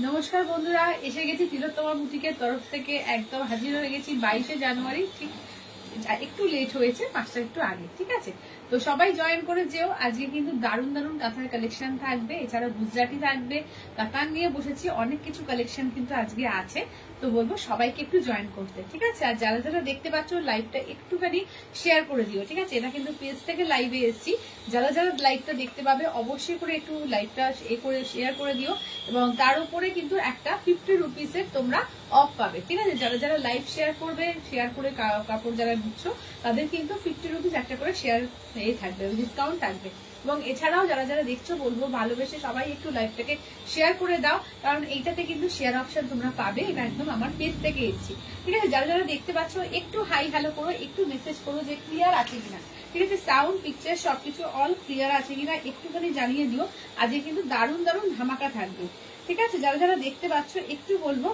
নমস্কার বন্ধুরা, এসে গেছি তিলোত্তমা বুটিকের তরফ থেকে। একদম হাজির হয়ে গেছি 22শে জানুয়ারি। ঠিক একটু লেট হয়েছে, 5টা একটু আগে। ঠিক আছে, তো সবাই জয়েন করে যেও। আজকে কিন্তু দারুণ দারুণ কাঁথার কালেকশন থাকবে, এছাড়া গুজরাটি থাকবে। কাতান নিয়ে বসেছি, অনেক কিছু কালেকশন কিন্তু আজকে আছে। তো বলবো সবাইকে একটু জয়েন করতে, ঠিক আছে। আর যারা যারা দেখতে পাচ্ছ লাইভটা একটুখানি শেয়ার করে দিও, ঠিক আছে। এটা কিন্তু পেজ থেকে লাইভে এসেছি। যারা যারা লাইভটা দেখতে পাবে অবশ্যই করে একটু লাইভটা শেয়ার করে দিও। এবং তার উপরে কিন্তু একটা 50 রুপিসের তোমরা অফ পাবে, ঠিক আছে। যারা যারা লাইভ শেয়ার করবে, শেয়ার করে কাপড় যারা দিচ্ছ তাদের কিন্তু 50 রুপিস একটা করে শেয়ার থাকবে, ডিসকাউন্ট থাকবে। এবং এছাড়াও যারা যারা দেখছো বলবো ভালোবেসে সবাই একটু লাইভটাকে শেয়ার করে দাও, কারণ এইটাতে কিন্তু শেয়ার অপশন তোমরা পাবে। এটা একদম আমার পেজ থেকে এসেছি, ঠিক আছে। যারা যারা দেখতে পাচ্ছ একটু হাই হ্যালো করো, একটু মেসেজ করো যে ক্লিয়ার আছে কিনা, ঠিক আছে। সাউন্ড পিকচার সবকিছু অল ক্লিয়ার আছে কিনা একটুখানি জানিয়ে দিও। আজকে কিন্তু দারুণ দারুণ ধামাকা থাকবে, ঠিক আছে। যারা যারা দেখতে পাচ্ছ একটু বলবো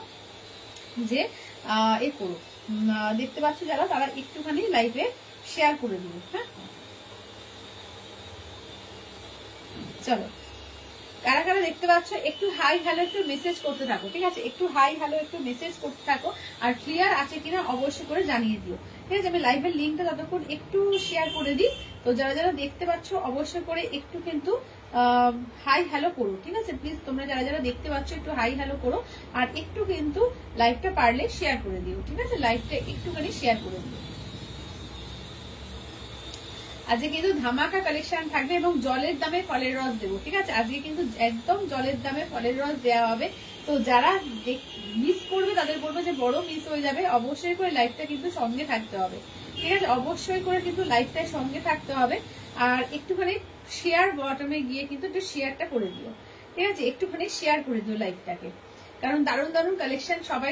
যে এ করো, দেখতে পাচ্ছ যারা, তারা একটুখানি লাইভে শেয়ার করে দিও। হ্যাঁ, চলো, কারা কারা দেখতে পাচ্ছ একটু হাই হ্যালো একটু মেসেজ করতে থাকো, ঠিক আছে। একটু হাই হ্যালো একটু মেসেজ করতে থাকো, আর ক্লিয়ার আছে কিনা অবশ্যই করে জানিয়ে দিও, ঠিক আছে। আমি লাইভের লিঙ্কটা ততক্ষণ একটু শেয়ার করে দিই। তো যারা যারা দেখতে পাচ্ছ অবশ্যই করে একটু কিন্তু হাই হ্যালো করো, ঠিক আছে। প্লিজ তোমরা যারা যারা দেখতে পাচ্ছ একটু হাই হ্যালো করো, আর একটু কিন্তু লাইভটা পারলে শেয়ার করে দিও, ঠিক আছে। লাইভটা একটুখানি শেয়ার করে দিও। আজকে কিন্তু ধামাকা কালেকশন থাকবে এবং জলের দামে ফলের রস দেবো, ঠিক আছে। আজকে কিন্তু একদম জলের দামে ফলের রস দেওয়া হবে। তো যারা মিস করবে তাদের বলবো যে বড় মিস হয়ে যাবে, অবশ্যই করে লাইভটা কিন্তু সঙ্গে থাকতে হবে, ঠিক আছে। অবশ্যই করে কিন্তু লাইভটার সঙ্গে থাকতে হবে। আর একটুখানি শেয়ার বটমে গিয়ে কিন্তু একটু শেয়ারটা করে দিও, ঠিক আছে। একটুখানি শেয়ার করে দিও লাইভটাকে, কারণ দারুণ দারুণ কালেকশন সবাই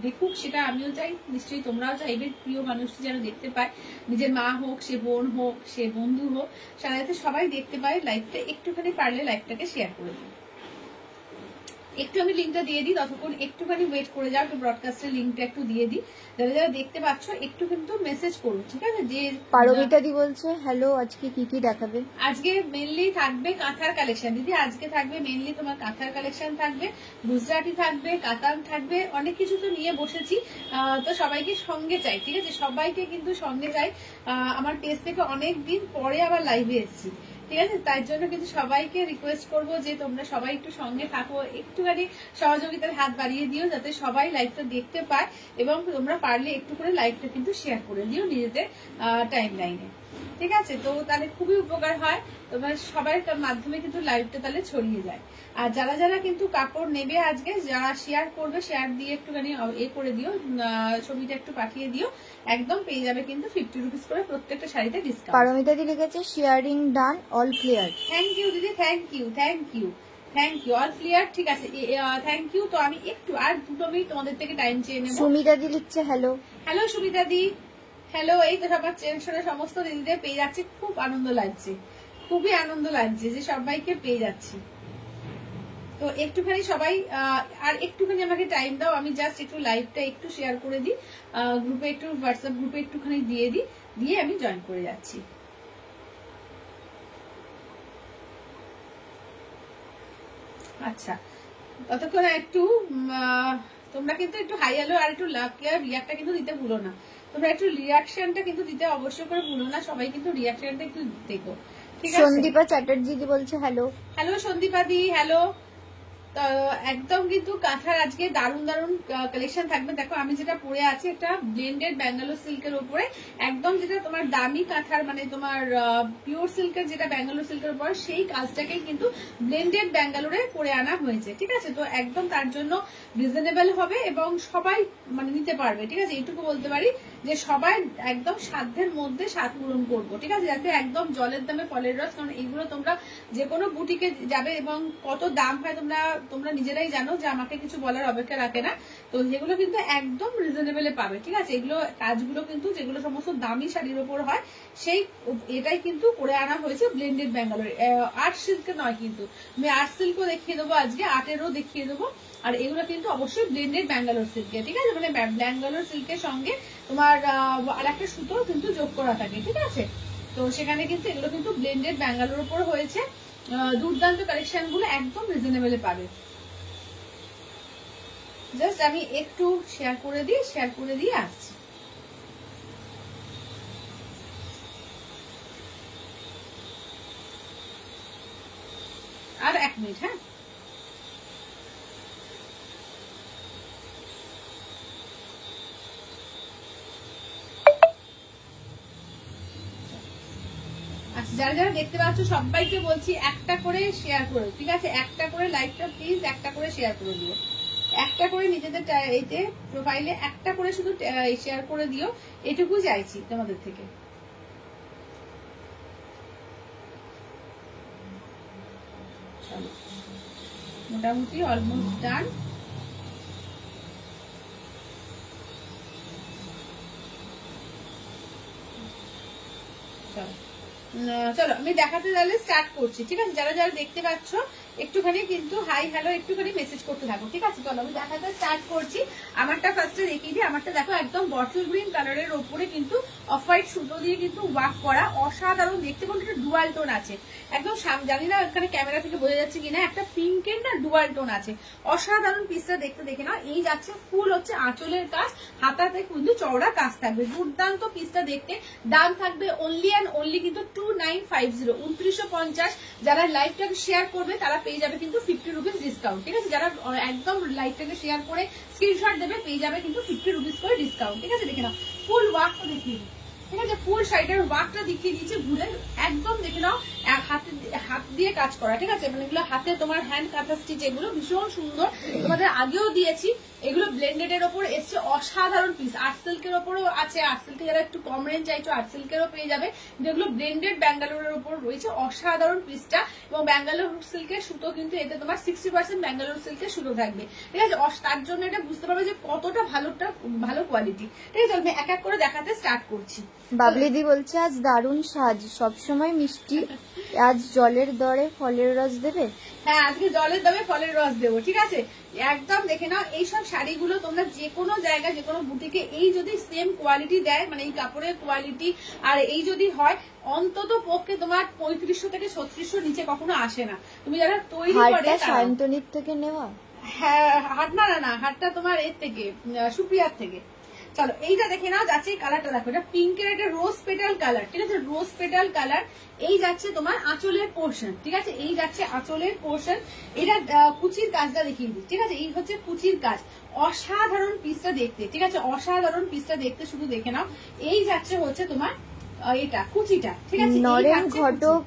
দেখুক, সেটা আমিও চাই, নিশ্চয়ই তোমরাও চাইবে। প্রিয় মানুষটি যেন দেখতে পায়, নিজের মা হোক, সে বোন হোক, সে বন্ধু হোক, সারা যাতে সবাই দেখতে পায় লাইভটা। একটুখানি পারলে লাইভটাকে শেয়ার করে দিই। একটু আমি লিঙ্কটা দিয়ে দিই, ততক্ষণ একটুখানি ওয়েট করে যাও। একটু ব্রডকাস্টের লিঙ্কটা একটু দিয়ে দিই। যারা যারা দেখতে পাচ্ছ একটু কিন্তু মেসেজ করুন, ঠিক আছে। যে পারমিতা দি বলছে হ্যালো, আজকে কি কি দেখাবে? আজকে মেনলি থাকবে কাঁথার কালেকশন দিদি। আজকে থাকবে মেনলি তোমার কাঁথার কালেকশন থাকবে, গুজরাটি থাকবে, কাতান থাকবে, অনেক কিছু তো নিয়ে বসেছি। তো সবাইকে সঙ্গে চাই, ঠিক আছে। সবাইকে কিন্তু সঙ্গে চাই। আমার পেজ থেকে অনেক দিন পরে আবার লাইভে এসেছি, ঠিক আছে। তাই জন্য কিন্তু সবাইকে রিকোয়েস্ট করবো যে তোমরা সবাই একটু সঙ্গে থাকো, একটুখানি সহযোগিতার হাত বাড়িয়ে দিও, যাতে সবাই লাইভটা দেখতে পায়। এবং তোমরা পারলে একটু করে লাইভটা কিন্তু শেয়ার করে দিও নিজেদের টাইম লাইনে, ঠিক আছে। তো তাহলে খুবই উপকার হয়, তোমার সবার মাধ্যমে কিন্তু লাইভটা তাহলে ছড়িয়ে যায়। আর যারা যারা কিন্তু কাপড় নেবে আজকে, যারা শেয়ার করবে, শেয়ার দিয়ে একটুখানি করে দিও, ছবিটা একটু পাঠিয়ে দিও। একদম পেয়ে যাবে কিন্তু 50 রুপিস করে প্রত্যেকটা শাড়িতে ডিসকাউন্ট। পারমিতা দি লিখেছে sharing done, all clear. Thank you দিদি, thank you, thank you, thank you, all clear, ঠিক আছে। Thank you. তো আমি একটু আর 2 মিনিট তোমাদের থেকে টাইম চেয়ে নেবো। সুমিতা দি লিখছে হ্যালো। হ্যালো সুমিতা দি, হ্যালো। এই তো সবার চেনশনে সমস্ত দিদিদের পেয়ে যাচ্ছি, খুব আনন্দ লাগছে, খুবই আনন্দ লাগছে যে সবাইকে পেয়ে যাচ্ছি। তো একটুখানি সবাই আর একটুখানি আমাকে টাইম দাও, আমি জাস্ট একটু লাইভটা একটু শেয়ার করে দিই, গ্রুপে একটু, হোয়াটসঅ্যাপ গ্রুপে একটুখানি দিয়ে দিই, দিয়ে আমি জয়েন করে যাচ্ছি। আচ্ছা, ততক্ষণ একটু তোমরা কিন্তু একটু হাই হ্যালো আর একটু লাভ কেয়ার রিয়াক্টটা কিন্তু দিতে ভুলো না। তোমরা একটু রিয়াকশনটা কিন্তু দিতে অবশ্যই করে ভুলো না। সবাই কিন্তু রিয়াকশনটা একটু দেখো, ঠিক আছে। সন্দীপা চ্যাটার্জি দি বলছে হ্যালো। হ্যালো সন্দীপা দি, হ্যালো। একদম কিন্তু কাঁথার আজকে দারুণ দারুণ কালেকশন থাকবে। দেখো আমি যেটা পরে আছি একটা ব্লেন্ডেড ব্যাঙ্গালোর সিল্কের উপরে, একদম যেটা তোমার দামি কাঁথার, মানে তোমার পিওর সিল্কের যেটা ব্যাঙ্গালোর সিল্কের উপর, সেই কাজটাকে কিন্তু ব্লেন্ডেড ব্যাঙ্গালোরে করে আনা হয়েছে, ঠিক আছে। তো একদম তার জন্য রিজনেবল হবে এবং সবাই মানে নিতে পারবে, ঠিক আছে। এইটুকু বলতে পারি যে সবাই একদম সাধ্যের মধ্যে স্বাদ পূরণ করবো, ঠিক আছে। যাতে একদম জলের দামে ফলের রস, কারণ এইগুলো তোমরা যে কোনো বুটিকে যাবে এবং কত দাম হয় তোমরা নিজেরাই জানো, যে আমাকে কিছু বলার অপেক্ষা রাখে না। তো যেগুলো কিন্তু একদম রিজনেবলে পাবে, ঠিক আছে। এগুলো কাজগুলো কিন্তু যেগুলো সমস্ত দামি শাড়ির উপর হয়, সেই এটাই কিন্তু করে আনা হয়েছে ব্লেন্ডেড ব্যাঙ্গালোর। আর্ট সিল্ক নয় কিন্তু, আমি আর্ট সিল্কও দেখিয়ে দেবো আজকে, আর্টেরও দেখিয়ে দেবো। আর এগুলো কিন্তু অবশ্যই ব্লেন্ডেড ব্যাঙ্গালোর সিল্কের, ঠিক আছে। মানে ব্যাঙ্গালোর সিল্কের সঙ্গে তোমার আর একটা সুতো কিন্তু যোগ করা থাকে, ঠিক আছে। তো সেখানে কিন্তু এগুলো কিন্তু ব্লেন্ডেড ব্যাঙ্গালোর উপর হয়েছে। দুর্দান্ত কালেকশন গুলো একদম রিজনেবলে পাবে। জাস্ট আমি একটু শেয়ার করে দিয়ে আসছি। আর 1 মিনিট। হ্যাঁ, যারা যারা দেখতে পাচ্ছ সবাইকে বলছি একটা করে শেয়ার করো, ঠিক আছে? একটা করে লাইভটা প্লিজ একটা করে শেয়ার করে দিও, একটা করে নিজেদের এইতে প্রোফাইলে একটা করে শুধু শেয়ার করে দিও, এটুকু চাইছি তোমাদের থেকে। চলো, মোটামুটি অলমোস্ট ডান। চলো আমি দেখাতে তাহলে স্টার্ট করছি, ঠিক আছে? যারা যারা দেখতে পাচ্ছ একটুখানি কিন্তু হাই হ্যালো একটুখানি মেসেজ করতে থাকো, ঠিক আছে? চলো আমি দেখাতে স্টার্ট করছি। আমারটা ফার্স্টে দেখিয়ে দিই। আমারটা দেখো একদম বটল গ্রিন কালারের ওপরে কিন্তু অফ হোয়াইট সুতো দিয়ে কিন্তু ওয়ার্ক করা, অসাধারণ দেখতে। বলতে একটা ডুয়াল টোন আছে একদম, জানি না এখানে ক্যামেরা থেকে বোঝা যাচ্ছে কিনা, একটা পিঙ্কের না ডুয়াল টোন আছে, অসাধারণ পিসটা দেখতে। দেখে না, এই যাচ্ছে ফুল হচ্ছে আঁচলের কাজ, হাতাতে কিন্তু চওড়া কাজ থাকবে, দুর্দান্ত পিসটা দেখতে। দাম থাকবে অনলি অ্যান্ড অনলি কিন্তু 2950, 2950। যারা লাইভটাকে শেয়ার করবে তারা পেয়ে যাবে কিন্তু 50 রুপিস ডিসকাউন্ট, ঠিক আছে? যারা একদম লাইভটাকে শেয়ার করে স্ক্রিনশট দেবে পেয়ে যাবে কিন্তু 50 রুপিস করে ডিসকাউন্ট, ঠিক আছে? দেখে নাও ফুল ওয়ার্কটা দেখিয়ে দিই, ঠিক আছে? ফুল শাড়িটার ওয়ার্কটা দেখিয়ে দিয়েছে ঘুরে, একদম দেখে নাও হাত দিয়ে কাজ করা, ঠিক আছে? মানে এগুলো হাতে তোমার হ্যান্ড কাঁথা স্টিচ, এগুলো ভীষণ সুন্দর, তোমাদের আগেও দিয়েছি। এগুলো ব্লেন্ডেড এর ওপর এসছে, অসাধারণ পিস। আর্ট সিল্কের ওপরও আছে, আর্ট সিল্কে যারা একটু কম রেঞ্জ চাইছো আর্ট সিল্কেরও পেয়ে যাবে। যেগুলো ব্লেন্ডেড ব্যাঙ্গালোরের ওপর রয়েছে, অসাধারণ পিসটা। এবং ব্যাঙ্গালোর সিল্কের সুতো কিন্তু এতে তোমার 60% ব্যাঙ্গালোর সিল্কের সুতো থাকবে, ঠিক আছে? তার জন্য এটা বুঝতে পারবে যে কতটা ভালো কোয়ালিটি, ঠিক আছে? আমি এক এক করে দেখাতে স্টার্ট করছি। বাবলিদি বলছে আজ দারুণ সাজ, সবসময় মিষ্টি, আজ জলের দরে ফলের রস দেবে? হ্যাঁ, আজকে জলের দামে ফলের রস দেবো, ঠিক আছে? একদম দেখে নাও, এইসব শাড়িগুলো তোমরা যে কোনো জায়গায় যে কোনো বুটিকে এই যদি সেম কোয়ালিটি দেয়, মানে এই কাপড়ের কোয়ালিটি আর এই যদি হয়, অন্তত পক্ষে তোমার 3500 থেকে 3600 নিচে কখনো আসে না। তুমি যারা তৈরি করে সায়ন্তনীর থেকে নেওয়া? হ্যাঁ, হাটটা তোমার এর থেকে সুপ্রিয়ার থেকে। চলো এইটা দেখে নাও, যাচ্ছে কালারটা দেখো, এটা পিঙ্কের একটা রোজ পেটাল কালার, ঠিক আছে? রোজ পেটাল কালার। এই যাচ্ছে তোমার আঁচলের পোর্শন, ঠিক আছে? এই যাচ্ছে আঁচলের পোর্শন। এটা কুচির কাজটা দেখিয়ে দিই, ঠিক আছে? এই হচ্ছে কুচির কাজ, অসাধারণ পিসটা দেখতে, ঠিক আছে? অসাধারণ পিসটা দেখতে, শুধু দেখে নাও। এই যাচ্ছে হচ্ছে তোমার এটা কুচিটা, ঠিক আছে? নরেন ঘটক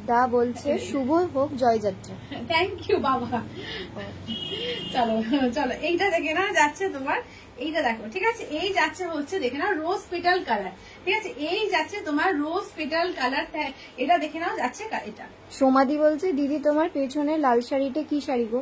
দা বলছে শুভ হোক জয়যাত্রা। থ্যাংক ইউ বাবা। চলো চলো এইটা দেখে না, যাচ্ছে তোমার এইটা দেখো, ঠিক আছে? এই যাচ্ছে হচ্ছে দেখে নাও রোজ পেটাল কালার, ঠিক আছে? এই যাচ্ছে তোমার রোজ পেটাল কালার, এটা দেখে নাও যাচ্ছে এটা। সোমাদি বলছে দিদি তোমার পেছনে লাল শাড়িটা কি শাড়ি গো?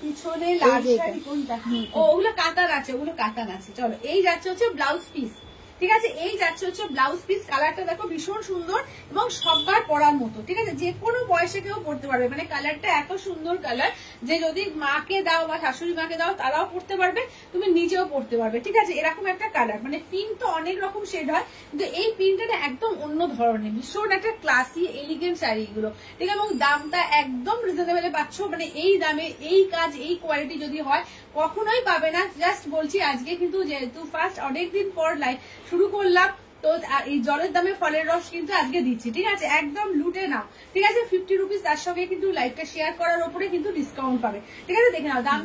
পিছনে লাল শাড়ি কোনটা? ও ওগুলো কাতান আছে, ওগুলো কাতান আছে। চলো এই যাচ্ছে হচ্ছে ব্লাউজ পিস, ঠিক আছে? এই যাচ্ছে হচ্ছে ব্লাউজ পিস। কালারটা দেখো ভীষণ সুন্দর এবং সববার পরার মতো, ঠিক আছে? যে কোনো বয়সে কেউ পড়তে পারবে, মানে কালারটা এত সুন্দর কালার যে যদি মাকে দাও বা শাশুড়ি মাকে দাও তারাও পড়তে পারবে, তুমি নিজেও পড়তে পারবে, ঠিক আছে? এরকম একটা কালার, মানে পিঙ্ক তো অনেক রকম শেড হয়, কিন্তু এই পিঙ্কটা একদম অন্য ধরনের, ভীষণ একটা ক্লাসি এলিগেন্ট শাড়ি এগুলো, ঠিক আছে? এবং দামটা একদম রিজনেবলে পাচ্ছ, মানে এই দামে এই কাজ এই কোয়ালিটি যদি হয় কখনোই পাবে না। জাস্ট বলছি আজকে কিন্তু যেহেতু ফার্স্ট অনেকদিন পর লাইভ শুরু করলাম, তো এই জলের দামে ফলের রস কিন্তু আজকে দিচ্ছি, ঠিক আছে? একদম লুটে নাও, ঠিক আছে? 50 রুপিস, তার সঙ্গে কিন্তু লাইভটা শেয়ার করার উপরে কিন্তু ডিসকাউন্ট পাবে, ঠিক আছে? দেখে নাও দাম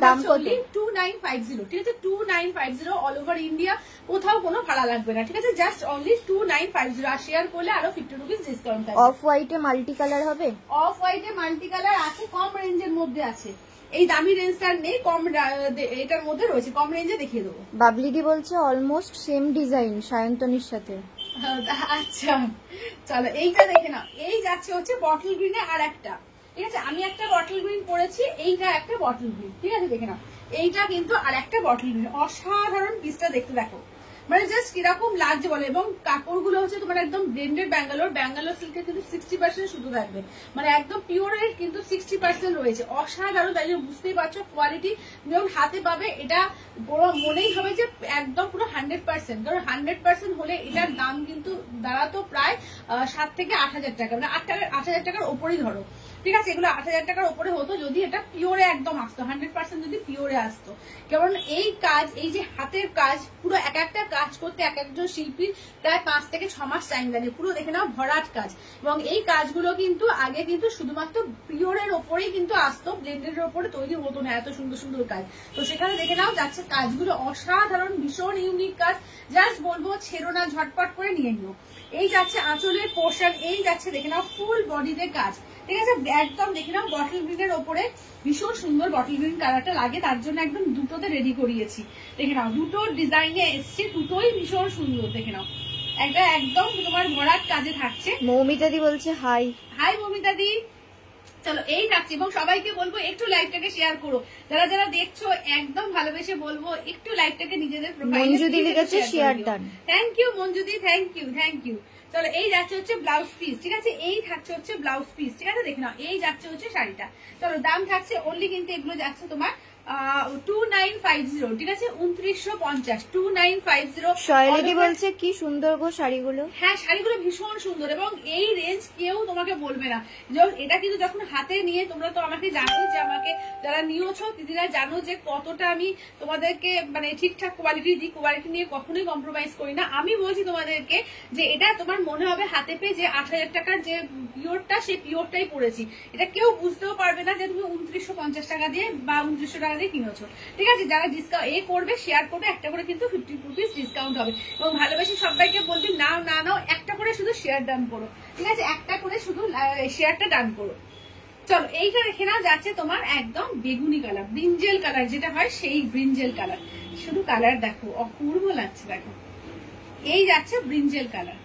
2950, ঠিক আছে? 2950 অল ওভার ইন্ডিয়া, কোথাও কোনো ভাড়া লাগবে না, ঠিক আছে? জাস্ট অনলি 2950, আর শেয়ার করলে আরো 50 রুপিস ডিসকাউন্ট থাকবে। অফ হোয়াইটে মাল্টি কালার হবে? অফ হোয়াইটে মাল্টি কালার আছে, কম রেঞ্জের মধ্যে আছে। এই দামি রেঞ্জটার নেই, কম এটার মধ্যে রয়েছে, কম রেঞ্জে দেখিয়ে দেবো। বাবলিদি বলছে অলমোস্ট সেম ডিজাইন সায়ন্তনীর সাথে। আচ্ছা চলো এইটা দেখে নাও। এই যাচ্ছে হচ্ছে বটল গ্রিনে আর একটা, ঠিক আছে? আমি একটা বটল গ্রিন পরেছি, এইটা একটা বটল গ্রিন, ঠিক আছে? দেখে নাও এইটা কিন্তু আর একটা বটল গ্রিন, অসাধারণ পিসটা দেখতে দেখো, মানে জাস্ট কিরকম লাগছে বলে। এবং কাপড়গুলো হচ্ছে তোমার একদম ব্লেন্ডেড ব্যাঙ্গালোর সিল্কের কিন্তু 60% সুতো থাকবে, মানে একদম পিওরের কিন্তু 60% রয়েছে, অসাধারণ। তাই জন্য বুঝতেই পারছো কোয়ালিটি, যখন হাতে পাবে এটা পুরো মনেই হবে যে একদম পুরো 100%, কারণ 100% হলে এটার দাম কিন্তু দাঁড়াতো প্রায় 7 থেকে 8 হাজার টাকা, মানে 8 হাজার টাকার ওপরই ধরো। ঠিক আছে, এগুলো 8,000 টাকার উপরে হতো যদি এটা পিওরে একদম আসতো, 100% যদি পিওরে আসতো। কারণ এই কাজ, এই যে হাতের কাজ, পুরো এক একটা কাজ করতে এক একজন শিল্পীর প্রায় 5 থেকে 6 মাস টাইম লাগে, পুরো দেখে নাও ভরাট কাজ। এবং এই কাজগুলো কিন্তু আগে কিন্তু শুধুমাত্র পিওরের ওপরেই কিন্তু আসতো, ব্লেন্ডের ওপরে তৈরি হতো না এত সুন্দর সুন্দর কাজ। তো সেখানে দেখে নাও যাচ্ছে কাজগুলো অসাধারণ, ভীষণ ইউনিক কাজ, জাস্ট বলবো ছেড়ো না, ঝটপট করে নিয়ে নিও। এই যাচ্ছে আঁচলের পোর্শন, এই যাচ্ছে দেখে নাও ফুল বডিতে কাজ, ঠিক আছে, একদম দেখে নাও বটল গ্রিনের ওপরে ভীষণ সুন্দর বটল গ্রিন কালারটা লাগে, তার জন্য একদম দুটোতে রেডি করিয়েছি। দেখে নাও দুটো ডিজাইনে এসছে, দুটোই ভীষণ সুন্দর। দেখে নাও একটা একদম তোমার ভরাট কাজে থাকছে। মৌমিতাদি বলছে হাই। হাই মৌমিতাদি, চলো এই থাকছে। এবং সবাইকে বলবো একটু লাইভটাকে শেয়ার করো, যারা যারা দেখছো একদম ভালোবেসে বলবো একটু লাইভটাকে নিজেদের প্রোফাইলে শেয়ার ডান। থ্যাংক ইউ মঞ্জুদি, থ্যাংক ইউ থ্যাংক ইউ। চলো এই যাচ্ছে হচ্ছে ব্লাউজ পিস, ঠিক আছে, এই থাকছে হচ্ছে ব্লাউজ পিস, ঠিক আছে, দেখে নাও এই যাচ্ছে হচ্ছে শাড়িটা। চলো দাম থাকছে অনলি কিন্তু এগুলো যাচ্ছে তোমার 2950, ঠিক আছে, 2950, 2950। শৈলীদি বলছে কি সুন্দর গো শাড়িগুলো। হ্যাঁ শাড়িগুলো ভীষণ সুন্দর এবং এই রেঞ্জ কেউ তোমাকে বলবে না। এটা কিন্তু যখন হাতে নিয়ে তোমরা তো আমাকে জানো যে আমাকে যারা নিয়েছো দিদিরা জানো যে কতটা আমি তোমাদেরকে মানে ঠিকঠাক কোয়ালিটি দিই, কোয়ালিটি নিয়ে কখনোই কম্প্রোমাইজ করি না। আমি বলছি তোমাদেরকে যে এটা তোমার মনে হবে হাতে পেয়ে যে 8,000 টাকার যে পিওরটা সেই পিওরটাই পড়েছি, এটা কেউ বুঝতেও পারবে না যে তুমি 2950 টাকা দিয়ে বা 2900 টাকা দিয়ে কিনেছো, ঠিক আছে। যারা ডিসকাউন্ট করবে শেয়ার করবে একটা করে কিন্তু 50 রুপিস ডিসকাউন্ট হবে। এবং ভালোবেসে সবাইকে বলবি নাও না নাও একটা করে শুধু শেয়ার ডান করো, ঠিক আছে, একটা করে শুধু শেয়ারটা ডান করো। চলো এইটা দেখে নাও যাচ্ছে তোমার একদম বেগুনি কালার, ব্রিঞ্জেল কালার যেটা হয় সেই ব্রিঞ্জেল কালার, শুধু কালার দেখো অপূর্ব লাগছে। দেখো এই যাচ্ছে ব্রিঞ্জেল কালার,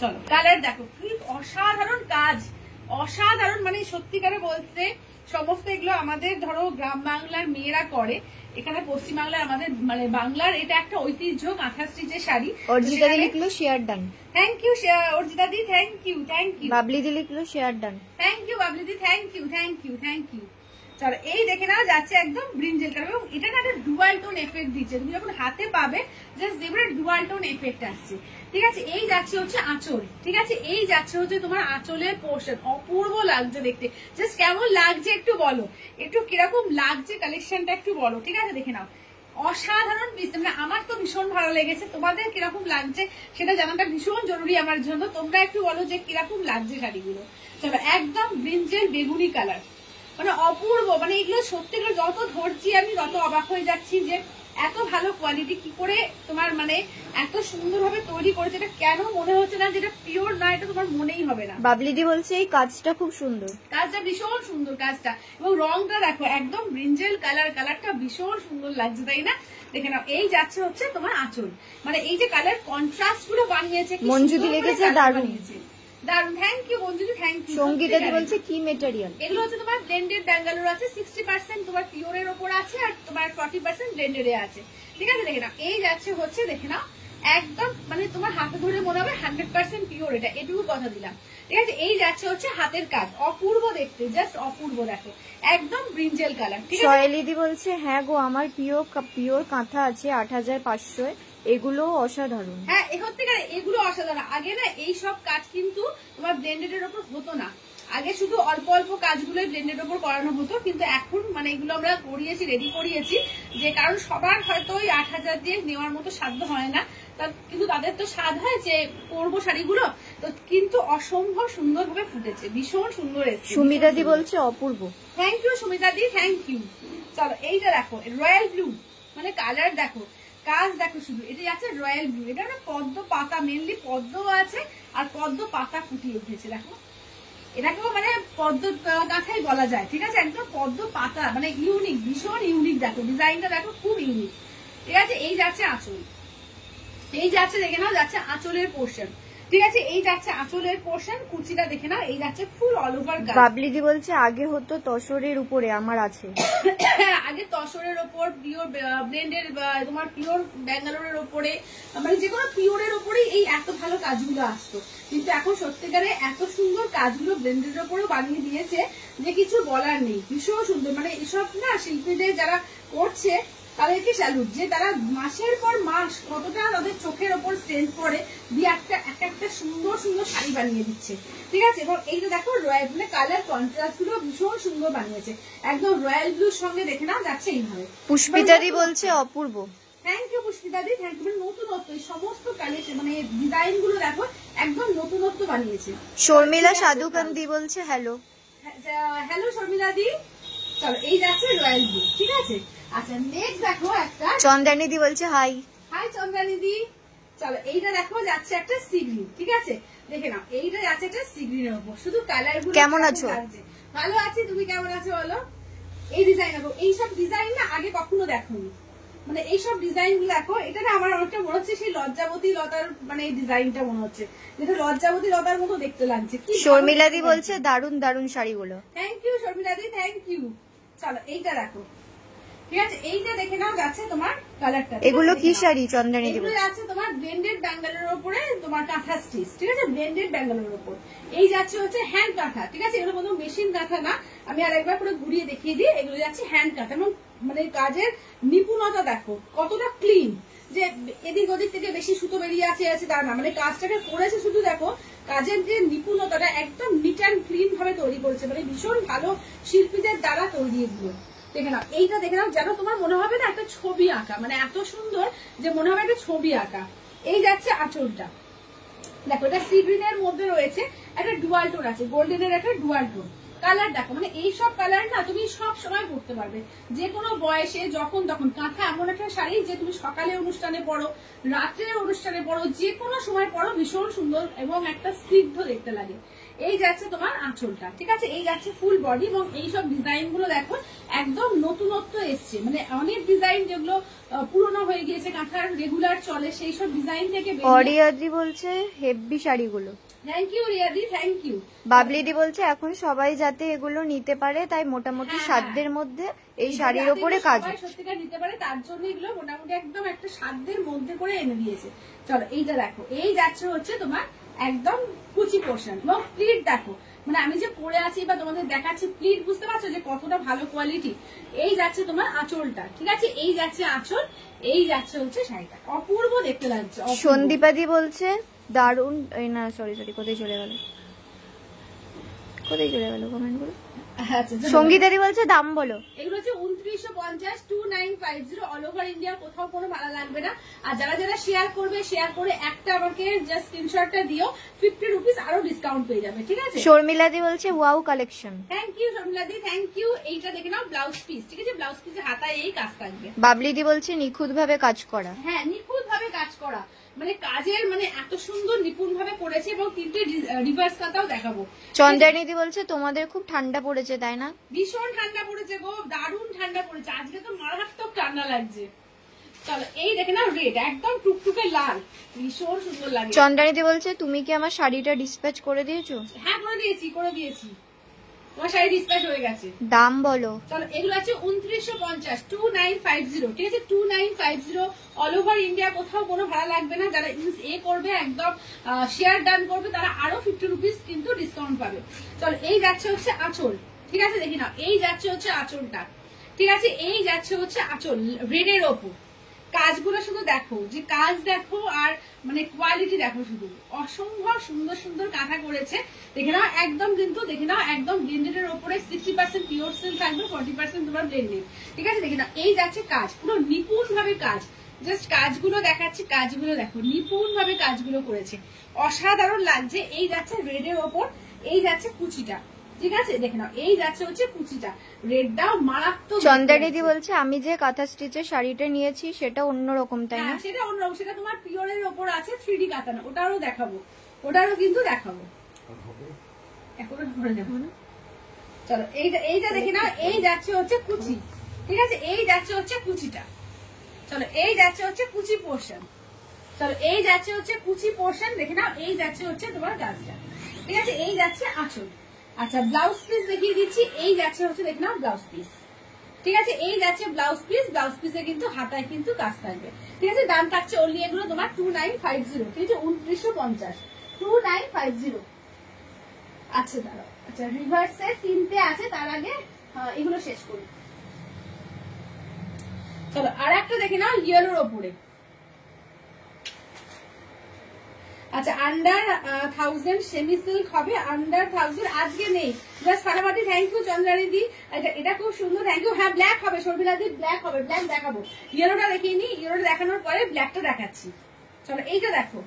চলো কালার দেখো কি অসাধারণ কাজ, অসাধারণ, মানে সত্যিকারে বলতে সমস্ত এগুলো আমাদের ধরো গ্রাম বাংলার মেয়েরা করে, এখানে পশ্চিমবাংলার আমাদের মানে বাংলার এটা একটা ঐতিহ্য কাঁথা স্টিচের শাড়ি। অর্জিতা দি লিখলো share done. Thank you Arjita the, thank you thank you. Babli di লিখলো share done. Thank you Babli di, thank you thank you thank you. চলো এই দেখে নাও যাচ্ছে একদম ব্রিঞ্জেল কালার এবং এটা না একটা ডুয়াল টোন এফেক্ট দিচ্ছে, তুমি যখন হাতে পাবে জাস্ট দেখবে ডুয়াল টোন এফেক্ট আসছে, ঠিক আছে। এই যাচ্ছে হচ্ছে আঁচল, ঠিক আছে, এই যাচ্ছে হচ্ছে তোমার আঁচলের পোর্শন, অপূর্ব লাগছে দেখতে, জাস্ট কেমন লাগছে একটু বলো, একটু কিরকম লাগছে কালেকশনটা একটু বলো, ঠিক আছে। দেখে নাও অসাধারণ পিস, মানে আমার তো ভীষণ ভালো লেগেছে, তোমাদের কিরকম লাগছে সেটা জানাটা ভীষণ জরুরি আমার জন্য। তোমরা একটু বলো যে কিরকম লাগছে শাড়িগুলো। চলো একদম ব্রিঞ্জেল বেগুনি কালার, মানে অপূর্ব, মানে এগুলো সত্যি যত ধরছি আমি তত অবাক হয়ে যাচ্ছি যে এত ভালো কোয়ালিটি কি করে তোমার মানে এত সুন্দর ভাবে তৈরি করেছে, এটা কেন মনে হচ্ছে না যেটা পিওর না, এটা তোমার মনেই হবে না। বাবলিদি বলছে এই কাজটা খুব সুন্দর, কাজটা ভীষণ সুন্দর কাজটা, এবং রংটা দেখো একদম ব্রিঞ্জেল কালার, কালারটা ভীষণ সুন্দর লাগছে তাই না। দেখে নাও এই যাচ্ছে হচ্ছে তোমার আঁচল, মানে এই যে কালার কন্ট্রাস্ট গুলো বানিয়েছে, মঞ্জুদি লিখেছে দারুণ দারুন, থ্যাংক ইউ বন্ধুজি, থ্যাংক ইউ। সঙ্গীতা দি বলছে কি ম্যাটেরিয়াল, এগুলো হচ্ছে তোমার ব্লেন্ডেড ব্যাঙ্গালোর আছে, 60% তোমার পিওরের ওপর আছে আর তোমার 40% ব্লেন্ডেডে আছে, ঠিক আছে। দেখে নাও এই যাচ্ছে হচ্ছে দেখে নাও একদম মানে তোমার হাতে ধরে মনে হবে 100% পিওর, এটা এটুকু কথা দিলাম, ঠিক আছে। এই যাচ্ছে হচ্ছে হাতের কাজ, অপূর্ব দেখতে, জাস্ট অপূর্ব, দেখো একদম ব্রিঞ্জেল কালার, ঠিক আছে। শৈলীদি বলছে হ্যাঁ গো আমার পিওর কাঁথা আছে 8,500, এগুলো অসাধারণ। হ্যাঁ সত্যিকার এগুলো অসাধারণ। আগে না এই সব কাজ কিন্তু তোমার ব্লেন্ডেডের ওপর হতো না, আগে শুধু অল্প অল্প কাজগুলোই ব্লেন্ডের ওপর করানো হতো, কিন্তু এখন মানে এগুলো আমরা করিয়েছি, রেডি করিয়েছি, যে কারণ সবার হয়তো ওই 8,000 দিয়ে নেওয়ার মতো সাধ্য হয় না, কিন্তু তাদের তো স্বাদ হয় যে পরবো শাড়িগুলো, তো কিন্তু অসম্ভব সুন্দর ভাবে ফুটেছে, ভীষণ সুন্দর এসেছে। সুমিতা দি বলছে অপূর্ব, thank you Sumita di, thank you. চলো এইটা দেখো রয়্যাল ব্লু, মানে কালার দেখো, কাজ দেখো শুধু, এটা যাচ্ছে রয়্যাল ব্লু, এটা না পদ্ম পাতা, মেনলি পদ্ম আছে আর পদ্ম পাতা ফুটিয়ে উঠেছে, দেখো এটাকেও মানে পদ্ম কাঁথাই বলা যায়, ঠিক আছে, একদম পদ্ম পাতা, মানে ইউনিক, ভীষণ ইউনিক, দেখো ডিজাইনটা দেখো খুব ইউনিক, ঠিক আছে। এই যাচ্ছে আঁচল, এই যাচ্ছে দেখে নাও যাচ্ছে আঁচলের পোর্শন, ঠিক আছে, এই যাচ্ছে আঁচলের পোর্শন, কুচিটা দেখে নাও এই যাচ্ছে ফুল অল ওভার কাজ। বাবলিদি বলছে আগে হতো তসরের উপরে, আমার আছে। আগে তসরের ওপর পিওর ব্লেন্ডের তোমার পিওর ব্যাঙ্গালোরের ওপরে, মানে যে কোনো পিওরের ওপরেই এই এত ভালো কাজগুলো আসতো, কিন্তু এখন সত্যিকারে এত সুন্দর কাজগুলো ব্লেন্ডের ওপরেও বানিয়ে দিয়েছে যে কিছু বলার নেই, ভীষণ সুন্দর, মানে এসব না শিল্পীদের যারা করছে তাদেরকে স্যালুট, যে তারা মাসের পর মাস কতটা তাদের চোখের ওপর স্ট্রেন্থ করে দিয়ে একটা সুন্দর সুন্দর শাড়ি বানিয়ে দিচ্ছে, ঠিক আছে। এবং এই যে দেখো রয়্যাল ব্লু কালার কন্ট্রাস্ট গুলো ভীষণ সুন্দর বানিয়েছে, একদম রয়্যাল ব্লুর সঙ্গে দেখে নাও যাচ্ছে এইভাবে। পুষ্পিতাদি বলছে অপূর্ব। Thank you Pushpitadi, thank you. নতুনত্ব এই সমস্ত কালেকশন মানে ডিজাইন গুলো দেখো একদম নতুনত্ব বানিয়েছে। শর্মিলা সাধুকান্তি বলছে হ্যালো। হ্যালো শর্মিলা দি। চলো এই যাচ্ছে রয়্যাল ব্লু, ঠিক আছে। আচ্ছা নেক্সট দেখো একটা চন্দ্রানীদি বলছে হাই। হাই চন্দ্রানী দি। চলো এইটা দেখো যাচ্ছে একটা সি গ্রিন, ঠিক আছে। দেখে নাও এইটা যাচ্ছে একটা সি গ্রিনের উপর, শুধু কালার গুলো কেমন আছো? ভালো আছি, তুমি কেমন আছো বলো। এই ডিজাইন দেখো, এইসব ডিজাইন না আগে কখনো দেখোনি, মানে এইসব ডিজাইন গুলো দেখো। এটা না আমার অনেকটা মনে হচ্ছে সেই লজ্জাবতী লতার মানে এই ডিজাইনটা মনে হচ্ছে, যেটা লজ্জাবতী লতার মতো দেখতে লাগছে। শর্মিলাদি বলছে দারুন দারুন শাড়িগুলো। Thank you Sharmiladi, thank you. চলো এইটা দেখো, ঠিক আছে। এইটা দেখে নাও যাচ্ছে তোমার কালারটা। এগুলো কি শাড়ি চন্দ্রানী? এগুলো যাচ্ছে তোমার ব্লেন্ডেড ব্যাঙ্গালোরের উপরে তোমার কাঁথা স্টিচ, ঠিক আছে। ব্লেন্ডেড ব্যাঙ্গালোরের উপর এই যাচ্ছে হচ্ছে হ্যান্ড কাঁথা, ঠিক আছে। এগুলো কোনো মেশিন কাঁথা না, আমি আরেকবার করে ঘুরিয়ে দেখিয়ে দিই। এগুলো যাচ্ছে হ্যান্ড কাঁথা এবং মানে কাজের নিপুণতা দেখো কতটা ক্লিন, যে এদিক ওদিক থেকে বেশি সুতো বেরিয়ে আছে তা না, মানে কাজটাকে করেছে শুধু দেখো কাজের যে নিপুণতাটা একদম নিট অ্যান্ড ক্লিন ভাবে তৈরি করেছে, মানে ভীষণ ভালো শিল্পীদের দ্বারা তৈরি এগুলো। দেখে নাও এইটা, দেখে নাও যেন তোমার মনে হবে না একটা ছবি আঁকা, মানে এত সুন্দর যে মনে হবে একটা ছবি আঁকা। এই যাচ্ছে আঁচলটা দেখো, এটা সি গ্রিনের মধ্যে রয়েছে, একটা ডুয়াল টোন আছে, গোল্ডেনের একটা ডুয়াল টোন। কালার দেখো, মানে এইসব কালার না তুমি সব সময় পরতে পারবে, যে কোনো বয়সে যখন তখন। কাঁথা এমন একটা শাড়ি যে তুমি সকালে অনুষ্ঠানে পরো, রাত্রের অনুষ্ঠানে পরো, যে কোনো সময় পরো, ভীষণ সুন্দর এবং একটা স্নিগ্ধ দেখতে লাগে। এই যাচ্ছে তোমার আঁচলটা, ঠিক আছে। এই যাচ্ছে ফুল বডি এবং এইসব ডিজাইন গুলো দেখো একদম নতুনত্ব এসছে, মানে অনেক ডিজাইন যেগুলো পুরনো হয়ে গিয়েছে কাঁথার রেগুলার চলে সেই সব ডিজাইন থেকে। অরিয়াদি বলছে হেভি শাড়িগুলো। Thank you Riyadi, thank you. Bablidi বলছে এখন সবাই যাতে এগুলো নিতে পারে তাই মোটামুটি সাধ্যের মধ্যে এই শাড়ির উপরে কাজ সত্যিকার নিতে পারে, তার জন্য এগুলো মোটামুটি একদম একটা সাধ্যের মধ্যে করে এনে দিয়েছে। চলো এইটা দেখো, এই যাচ্ছে হচ্ছে তোমার একদম কুচি পোর্শন এবং প্লিট দেখো, মানে আমি যে পরে আছি বা তোমাদের দেখাচ্ছি প্লিট, বুঝতে পারছো যে কতটা ভালো কোয়ালিটি। এই যাচ্ছে তোমার আঁচলটা, ঠিক আছে। এই যাচ্ছে আঁচল, এই যাচ্ছে হচ্ছে শাড়িটা, অপূর্ব দেখতে লাগছে। সন্দীপাদি বলছে দারুন, না সরি কোথায় চলে গেল কমেন্ট গুলো। সঙ্গীতাদি বলছে দাম বলো। এগুলো হচ্ছে 2950, 2950 অল ওভার ইন্ডিয়া, কোথাও কোনো ভাড়া লাগবে না। আর যারা যারা শেয়ার করবে, শেয়ার করে একটা আমাকে জাস্ট স্ক্রিনশটটা দিও, 50 রুপিস আরো ডিসকাউন্ট পেয়ে যাবে, ঠিক আছে। শর্মিলাদি বলছে wow collection. Thank you Sharmiladi, thank you. এইটা দেখে নাও ব্লাউজ পিস, ঠিক আছে। ব্লাউজ পিসে হাতায় এই কাজ থাকবে। বাবলিদি বলছে নিখুঁত ভাবে কাজ করা। হ্যাঁ নিখুঁত ভাবে কাজ করা, মানে কাজের মানে এত সুন্দর নিপুণ ভাবে করেছে এবং তিনটে রিভার্স কাটাও দেখাবো। চন্দ্রানীদি বলছে তোমাদের খুব ঠান্ডা পড়েছে তাই না? ভীষণ ঠান্ডা পড়েছে গো, দারুণ ঠান্ডা পড়েছে, আজকে তো মারাত্মক ঠান্ডা লাগছে। চলো এই দেখে না রেড একদম টুকটুকে লাল, ভীষণ সুন্দর লাগে। চন্দ্রানীদি বলছে তুমি কি আমার শাড়িটা ডিসপ্যাচ করে দিয়েছো? হ্যাঁ করে দিয়েছি, তোমার শাড়ি ডিসপ্যাচ হয়ে গেছে। দাম বলো। চলো এগুলো আছে 2950, 2950, ঠিক আছে। 2950 অল ওভার ইন্ডিয়া, কোথাও কোনো ভাড়া লাগবে না। যারা এ করবে একদম শেয়ার ডান করবে তারা আরো 50 রুপিস কিন্তু ডিসকাউন্ট পাবে। চলো এই যাচ্ছে হচ্ছে আঁচল, ঠিক আছে। দেখি না এই যাচ্ছে হচ্ছে আঁচলটা, ঠিক আছে। এই যাচ্ছে হচ্ছে আঁচল রেডের ওপর, কাজগুলো শুধু দেখো, যে কাজ দেখো আর মানে কোয়ালিটি দেখো, শুধু অসম্ভব সুন্দর সুন্দর কাঁথা করেছে। দেখে নাও একদম কিন্তু, দেখে নাও একদম ব্লেন্ডেড এর উপরে 60% পিওর সিল্ক থাকবে, 40% তোমার ব্লেন্ডেড, ঠিক আছে। দেখে নাও এই যাচ্ছে কাজ, পুরো নিপুণ ভাবে কাজ, জাস্ট কাজগুলো দেখাচ্ছি, কাজগুলো দেখো নিপুণ ভাবে কাজগুলো করেছে, অসাধারণ লাগছে। এই যাচ্ছে রেডের ওপর, এই যাচ্ছে কুচিটা, ঠিক আছে। দেখে নাও এই যাচ্ছে হচ্ছে কুচিটা, রেডটাও মারাত্মক। চন্দ্রানীদি বলছে আমি যে কাঁথা স্টিচের শাড়িটা নিয়েছি সেটা অন্যরকম তাই না? সেটা অন্যরকম, সেটা তোমার পিওরের ওপর আছে, 3D কাতানো, ওটারও দেখাবো, ওটারও কিন্তু দেখাবো, এখনো ধরে দেবো না। চলো এইটা দেখে নাও, এই যাচ্ছে হচ্ছে কুচি, ঠিক আছে। এই যাচ্ছে হচ্ছে কুচিটা, চলো এই যাচ্ছে হচ্ছে কুচি পোর্শন, চলো এই যাচ্ছে হচ্ছে কুচি পোর্শন, দেখে নাও এই যাচ্ছে হচ্ছে তোমার গাছটা, ঠিক আছে। এই যাচ্ছে আঁচল। আচ্ছা ব্লাউজ পিস দেখিয়ে দিচ্ছি, এই যাচ্ছে হচ্ছে দেখে নাও ব্লাউজ পিস, ঠিক আছে। এই যাচ্ছে ব্লাউজ পিস, ব্লাউজ পিসে কিন্তু হাতায় কিন্তু কাজ থাকবে, ঠিক আছে। দাম থাকছে অনলি এগুলো তোমার 2950, ঠিক আছে। 2950, 2950। আচ্ছা দাঁড়াও, আচ্ছা রিভার্সে তিনটে আছে, তার আগে এগুলো শেষ করি। চলো আর একটা দেখে নাও ইয়েলোর ওপরে। আচ্ছা আন্ডার 1000 সেমি সিল্ক হবে, আন্ডার 1000 আজকে নেই, জাস্ট ফাটাফাটি। থ্যাংক ইউ চন্দ্রারিদি, এটা খুব সুন্দর, থ্যাংক ইউ। হ্যাঁ ব্ল্যাক হবে শর্মিলাদি, ব্ল্যাক হবে, ব্ল্যাক দেখাবো। ইয়েলোটা দেখিয়ে নি, ইয়েলোটা দেখানোর পরে ব্ল্যাকটা দেখাচ্ছি। চলো এইটা দেখো,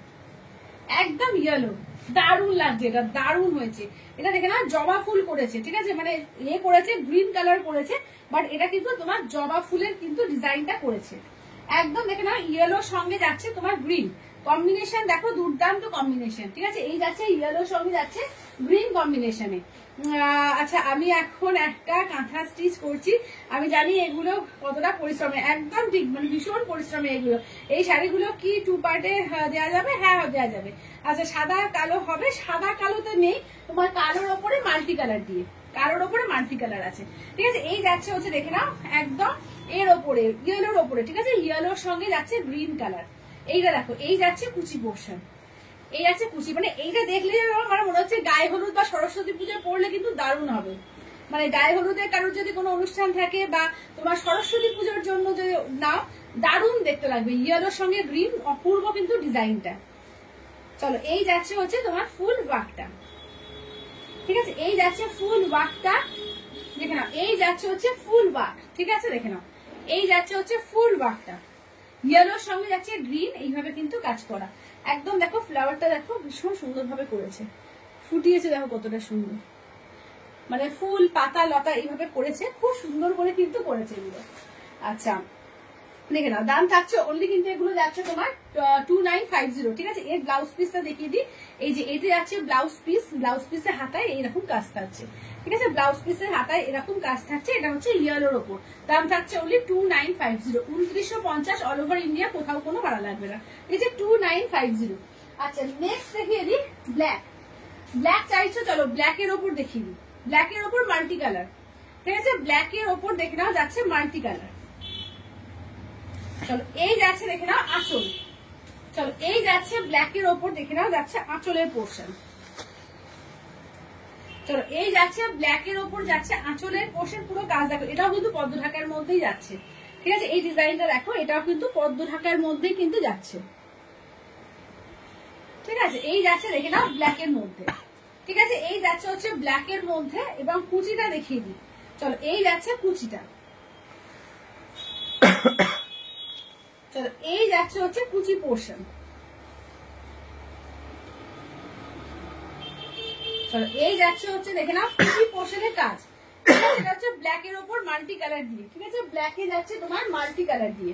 একদম ইয়েলো, দারুণ লাগছে, এটা দারুণ হয়েছে। এটা দেখে না জবা ফুল করেছে, ঠিক আছে, মানে এ করেছে গ্রিন কালার করেছে, বাট এটা কিন্তু তোমার জবা ফুলের কিন্তু ডিজাইনটা করেছে। একদম দেখে না ইয়েলোর সঙ্গে যাচ্ছে তোমার গ্রিন কম্বিনেশন, দেখো দুর্দান্ত কম্বিনেশন, ঠিক আছে। এই যাচ্ছে ইয়েলোর সঙ্গে যাচ্ছে গ্রিন কম্বিনেশনে। আচ্ছা আমি এখন একটা কাঁথা স্টিচ করছি, আমি জানি এগুলো কতটা পরিশ্রমে, একদম ঠিক, মানে ভীষণ পরিশ্রমে এগুলো। এই শাড়িগুলো কি 2 পার্টে দেওয়া যাবে? হ্যাঁ দেওয়া যাবে। আচ্ছা সাদা কালো হবে, সাদা কালোতে নেই, তোমার কালোর ওপরে মাল্টি কালার দিয়ে, কালোর ওপরে মাল্টি কালার আছে, ঠিক আছে। এই যাচ্ছে হচ্ছে দেখে নাও একদম এর ওপরে ইয়েলোর ওপরে, ঠিক আছে, ইয়েলোর সঙ্গে যাচ্ছে গ্রিন কালার। এইটা দেখো, এই যাচ্ছে কুচি পোর্শন, এই আছে কুচি, মানে এইটা দেখলে আমার মনে হচ্ছে গায়ে হলুদ বা সরস্বতী পুজোয় পড়লে কিন্তু দারুণ হবে। মানে গায়ে হলুদের কারোর যদি কোনো অনুষ্ঠান থাকে বা তোমার সরস্বতী পুজোর জন্য যদি নাও, দারুণ দেখতে লাগবে। ইয়েলোর সঙ্গে গ্রিন, অপূর্ব কিন্তু ডিজাইনটা। চলো এই যাচ্ছে হচ্ছে তোমার ফুল ওয়ার্কটা, ঠিক আছে, এই যাচ্ছে ফুল ওয়ার্কটা, দেখে নাও। এই যাচ্ছে হচ্ছে ফুল ওয়ার্ক, ঠিক আছে, দেখে নাও। এই যাচ্ছে হচ্ছে ফুল ওয়ার্কটা, ইয়েলোর সঙ্গে যাচ্ছে গ্রিন, এইভাবে কিন্তু কাজ করা। একদম দেখো ফ্লাওয়ারটা দেখো ভীষণ সুন্দর ভাবে করেছে, ফুটিয়েছে দেখো কতটা সুন্দর, মানে ফুল পাতা লতা এইভাবে করেছে, খুব সুন্দর করে কিন্তু করেছে এগুলো। আচ্ছা দেখে নাও, দাম থাকছে অনলি কিন্তু এগুলো যাচ্ছে তোমার 2950, ঠিক আছে। এর ব্লাউজ পিসটা দেখিয়ে দিই, এই যে এটা যাচ্ছে ব্লাউজ পিস, ব্লাউজ পিসের হাতায় এইরকম কাজ থাকছে, ঠিক আছে, ব্লাউজ পিসের হাতায় এরকম কাজ থাকছে। এটা হচ্ছে ইয়েলোর ওপর, দাম থাকছে অনলি 2950, 2950 অল ওভার ইন্ডিয়া, কোথাও কোনো ভাড়া লাগবে না, এই যে 2950। আচ্ছা নেক্সট দেখিয়ে দিই ব্ল্যাক, ব্ল্যাক চাইছো, চলো ব্ল্যাকের ওপর দেখিয়ে দিই, ব্ল্যাকের ওপর মাল্টি কালার, ঠিক আছে, ব্ল্যাকের ওপর দেখে নাও যাচ্ছে মাল্টি কালার। চলো এই যাচ্ছে দেখে নাও আঁচল, চলো এই যাচ্ছে ব্ল্যাকের ওপর দেখে নাও যাচ্ছে আঁচলের পোর্শন, চলো এই যাচ্ছে ব্ল্যাকের ওপর যাচ্ছে আঁচলের পোর্শন, পুরো কাজ দেখো, এটাও কিন্তু পদ্ম ঢাকার মধ্যেই যাচ্ছে, ঠিক আছে। এই ডিজাইনটা দেখো, এটাও কিন্তু পদ্ম ঢাকার মধ্যেই কিন্তু যাচ্ছে, ঠিক আছে। এই যাচ্ছে দেখে নাও ব্ল্যাকের মধ্যে, ঠিক আছে, এই যাচ্ছে হচ্ছে ব্ল্যাকের মধ্যে। এবং কুচিটা দেখিয়ে দিই, চলো এই যাচ্ছে কুচিটা, চলো এই যাচ্ছে হচ্ছে কুচি পোর্শন, চলো এই যাচ্ছে হচ্ছে দেখে নাও কুচি পোর্শনের কাজ, ঠিক আছে। এটা হচ্ছে ব্ল্যাকের ওপর মাল্টি কালার দিয়ে, ঠিক আছে, ব্ল্যাকে যাচ্ছে তোমার মাল্টি কালার দিয়ে।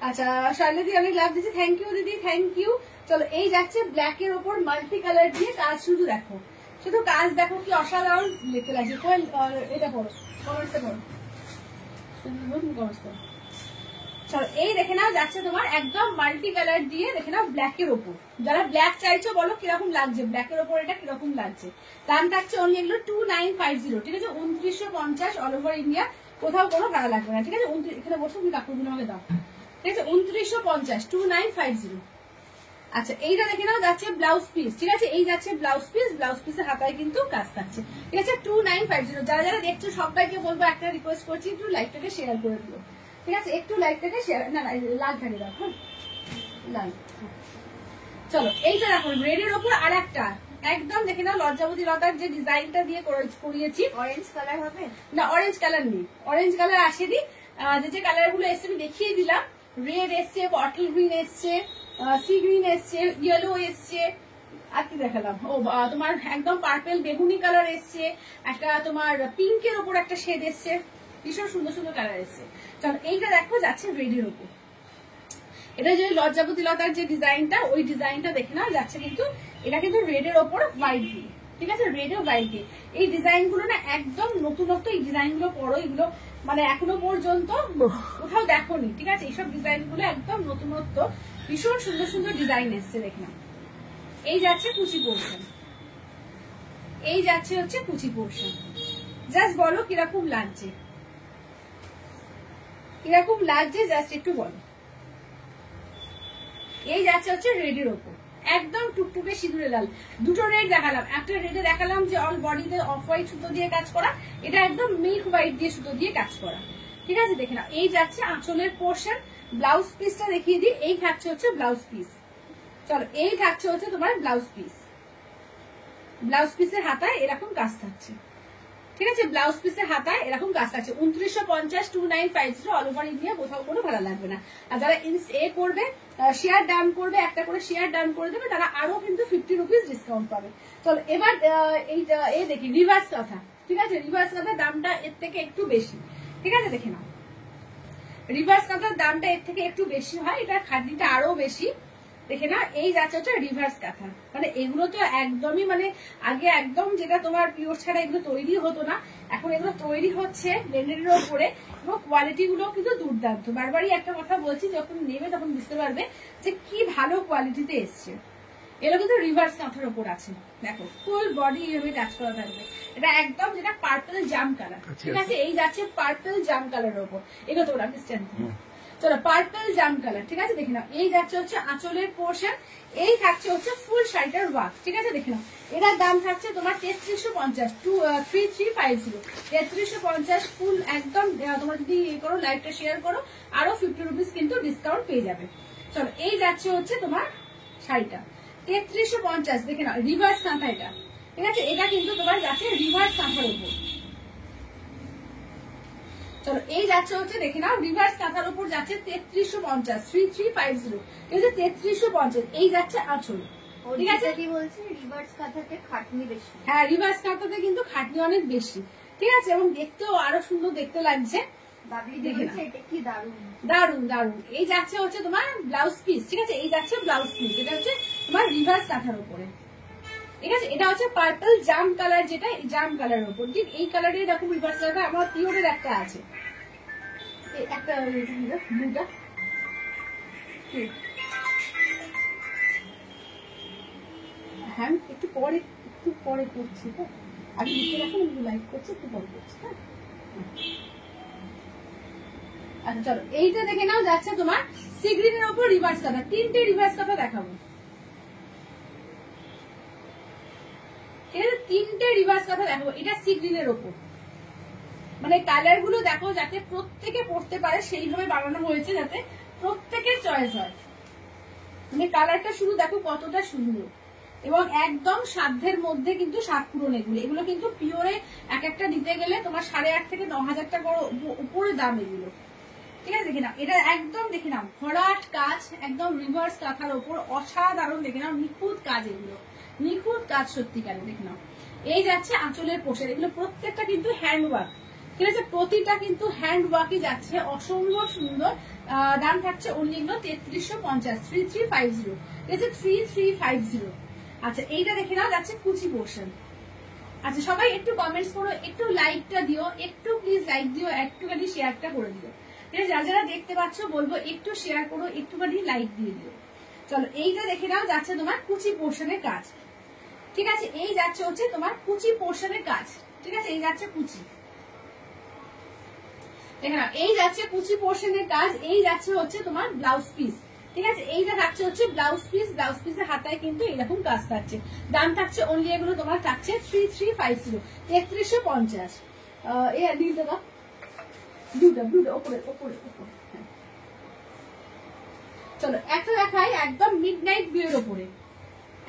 আচ্ছা শার্লি দি অনেক লাভ দিচ্ছে, থ্যাংক ইউ দিদি, থ্যাংক ইউ। চলো এই যাচ্ছে ব্ল্যাকের ওপর মাল্টি কালার দিয়ে কাজ, শুধু দেখো, শুধু কাজ দেখো কি অসাধারণ দেখতে লাগছে। এটা পড়ো, কমার্সে পড়ো, কমার্স পড়ো। চলো এই দেখে নাও যাচ্ছে তোমার একদম মাল্টি কালার দিয়ে, দেখে নাও ব্ল্যাকের ওপর, যারা ব্ল্যাক চাইছো বলো কিরকম লাগছে, ব্ল্যাকের ওপর এটা কিরকম লাগছে। দাম থাকছে অনলি এগুলো 2950, ঠিক আছে, 2950 অল ওভার ইন্ডিয়া, কোথাও কোনো ভাড়া লাগবে না, ঠিক আছে। এখানে বসো, তুমি কাপড়গুলো আমাকে দাও, ঠিক আছে, 2950, 2950। আচ্ছা এইটা দেখে নাও যাচ্ছে ব্লাউজ পিস, ঠিক আছে, এই যাচ্ছে ব্লাউজ পিস, ব্লাউজ পিসের হাতায় কিন্তু কাজ থাকছে, ঠিক আছে, 2950। যারা যারা দেখছো সবাইকে বলবো একটা রিকোয়েস্ট করছি, একটু লাইকটাকে শেয়ার করে দিও, ঠিক আছে, একটু লাইকটাকে শেয়ার, না লাল ধারে দাও, হ্যাঁ লাল। চলো এইটা দেখো রেডের ওপর আর একটা একদম দেখে নাও লজ্জাবতী লতার যে ডিজাইনটা দিয়ে করিয়েছি। অরেঞ্জ কালার হবে না, অরেঞ্জ কালার নেই, অরেঞ্জ কালার আসেনি, যে কালার গুলো এসছে আমি দেখিয়ে দিলাম, রেড এসছে, বটল গ্রিন এসছে, সি গ্রিন এসছে, ইয়েলো এসছে, আর কি দেখালাম, ও তোমার একদম পার্পেল বেগুনি কালার এসছে, একটা তোমার পিঙ্কের ওপর একটা শেড এসছে, ভীষণ সুন্দর সুন্দর কালার এসছে। চলো এইটা দেখো যাচ্ছে রেডের ওপর, এটা যে লজ্জাবতী লতার যে ডিজাইনটা, ওই ডিজাইনটা দেখে নাও যাচ্ছে কিন্তু, এটা কিন্তু রেডের ওপর হোয়াইট দিয়ে, ঠিক আছে, রেড ও হোয়াইট দিয়ে। এই ডিজাইন গুলো না একদম নতুনত্ব, এই ডিজাইন গুলো পড়ো, এগুলো মানে এখনো পর্যন্ত কোথাও দেখোনি, ঠিক আছে, এইসব ডিজাইন গুলো একদম নতুনত্ব, ভীষণ সুন্দর সুন্দর ডিজাইন এসছে দেখে নাও। এই যাচ্ছে কুচি পোর্শন, এই যাচ্ছে হচ্ছে কুচি পোর্শন, জাস্ট বলো কিরকম লাগছে, কিরকম লাগছে জাস্ট একটু বলো। এই যাচ্ছে হচ্ছে রেডের ওপর একদম টুকটুকে সিঁদুরে লাল, দুটো রেড দেখালাম, একটা রেডে দেখালাম যে অল বডিতে অফ হোয়াইট সুতো দিয়ে কাজ করা, এটা একদম মিল্ক হোয়াইট দিয়ে সুতো দিয়ে কাজ করা, ঠিক আছে, দেখে নাও। এই যাচ্ছে আঁচলের পোর্শন। ব্লাউজ পিসটা দেখিয়ে দিই। এই থাকছে হচ্ছে ব্লাউজ পিস। চলো, এই থাকছে হচ্ছে তোমার ব্লাউজ পিস। ব্লাউজ পিসের হাতায় এরকম কাজ থাকছে। ঠিক আছে, ব্লাউজ পিসের হাতায় এরকম কাজ থাকছে। 2950 2950 অল ওভার ইন্ডিয়া, কোথাও কোনো ভাড়া লাগবে না। আর যারা করবে, শেয়ার ডান করবে, একটা করে শেয়ার ডান করে দেবে, তারা আরো কিন্তু 50 রুপিস ডিসকাউন্ট পাবে। চলো এবার এইটা দেখি রিভার্স কাঁথা। ঠিক আছে, রিভার্স কাঁথার দামটা এর থেকে একটু বেশি। ঠিক আছে, দেখে নাও। রিভার্স কাঁথার দামটা এর থেকে একটু বেশি হয়, এটা খাটনিটা আরো বেশি। দেখে না, এই যাচ্ছে হচ্ছে রিভার্স কাঁথা। মানে এগুলো তো একদমই মানে আগে একদম যেটা তোমার পিওর ছাড়া এগুলো তৈরি হতো না, এখন এগুলো তৈরি হচ্ছে ব্লেন্ডেডের ওপরে, এবং কোয়ালিটি গুলো কিন্তু দুর্দান্ত। বারবারই একটা কথা বলছি, যখন নেবে তখন বুঝতে পারবে যে কি ভালো কোয়ালিটিতে এসছে। এগুলো কিন্তু রিভার্স কাঁথার ওপর আছে। দেখো ফুল বডি এইভাবে কাজ করা থাকবে। এটা একদম যেটা পার্পল জাম কালার। ঠিক আছে, এই যাচ্ছে পার্পল জাম কালারের ওপর। এগুলো তোমরা স্ট্যান্ড। চলো, পার্পল জাম কালার। ঠিক আছে, দেখে নাও। এই যাচ্ছে হচ্ছে আঁচলের পোর্শন। এই থাকছে হচ্ছে ফুল শাড়িটার ওয়ার্ক। ঠিক আছে, দেখে নাও। এটার দাম থাকছে তোমার 3350 3350 3350 ফুল একদম। তোমরা যদি করো, লাইভটা শেয়ার করো, আরো 50 রুপিস কিন্তু ডিসকাউন্ট পেয়ে যাবে। চলো, এই যাচ্ছে হচ্ছে তোমার শাড়িটা 3350। দেখে নাও, রিভার্স কাঁথা এটা। ঠিক আছে, এটা কিন্তু তোমার যাচ্ছে রিভার্স কাঁথার উপর। চলো, এই যাচ্ছে হচ্ছে দেখে নাও রিভার্স কাঁথার উপর যাচ্ছে 3350 3350। ঠিক আছে, 3350। এই যাচ্ছে আঁচল। ঠিক আছে, কি বলছে রিভার্স কাঁথাতে খাটনি বেশি। হ্যাঁ, রিভার্স কাঁথাতে কিন্তু খাটনি অনেক বেশি। ঠিক আছে, এবং দেখতেও আরো সুন্দর দেখতে লাগছে। দারুন দারুন। এই যাচ্ছে হচ্ছে তোমার ব্লাউজ পিস। ঠিক আছে, এই যাচ্ছে ব্লাউজ পিস। এটা হচ্ছে তোমার রিভার্স কাঁথার উপরে। ঠিক আছে, এটা হচ্ছে পার্পল জাম কালার, যেটা জাম কালারের উপর। ঠিক এই কালারের এরকম রিভার্স কালার আমার পিওরের একটা আছে, একটা ব্লুটা। হ্যাঁ, একটু পরে করছি। তো আমি লিখে রাখুন, লাইক করছি, একটু পরে করছি। হ্যাঁ, আচ্ছা চলো, এইটা দেখে নাও। যাচ্ছে তোমার সি গ্রিনের উপর রিভার্স কাঁথা। 3টে রিভার্স কাঁথা দেখাবো। 3টে রিভার্স কাঁথা দেখাবো। এটা সি গ্রিনের উপর। মানে কালার গুলো দেখো, যাতে প্রত্যেকে পড়তে পারে সেইভাবে বানানো হয়েছে, যাতে প্রত্যেকের চয়েস হয়। মানে কালারটা শুধু দেখো কতটা সুন্দর, এবং একদম সাধ্যের মধ্যে কিন্তু সাত পূরণ। এগুলো কিন্তু পিওরে এক একটা নিতে গেলে তোমার 8,500 থেকে 9,000 টাকা উপরে দাম এগুলো। ঠিক আছে, দেখে নাও। এটা একদম দেখে নাও ভরাট কাজ, একদম রিভার্স কাঁথার ওপর অসাধারণ। দেখে নাও, নিখুঁত কাজ, এগুলো নিখুঁত কাজ সত্যিকারে। দেখে নাও, এই যাচ্ছে আঁচলের পোশাক। এগুলো প্রত্যেকটা কিন্তু হ্যান্ড ওয়ার্ক। ঠিক আছে, প্রতিটা কিন্তু হ্যান্ড ওয়ার্কই যাচ্ছে, অসম্ভব সুন্দর। দাম থাকছে অনলি 3350 3350। ঠিক আছে, 3350। আচ্ছা, এইটা দেখে নাও, যাচ্ছে কুচি পোর্শন। আচ্ছা, সবাই একটু কমেন্টস করো, একটু লাইকটা দিও, একটু প্লিজ লাইক দিও, একটুখানি শেয়ারটা করে দিও। ঠিক আছে, যারা যারা দেখতে পাচ্ছ বলবো একটু শেয়ার করো, একটুখানি লাইক দিয়ে দিও। চলো, এইটা দেখে নাও, যাচ্ছে তোমার কুচি পোর্শনের কাজ। ঠিক আছে, এই যাচ্ছে হচ্ছে তোমার কুচি পোর্শনের কাজ। ঠিক আছে, এই যাচ্ছে কুচি। দেখে নাও, এই যাচ্ছে কুচি পোর্শনের কাজ। এই যাচ্ছে হচ্ছে তোমার ব্লাউজ পিস। ঠিক আছে, এইটা থাকছে হচ্ছে ব্লাউজ পিস। ব্লাউজ পিসের হাতায় কিন্তু এরকম কাজ থাকছে। দাম থাকছে অনলি, এগুলো তোমার থাকছে 3350 3350। এই দিলটা দাও, ব্লুটা ওপরে ওপরে ওপরে। চলো, একটা দেখাই একদম মিডনাইট ব্লুর ওপরে।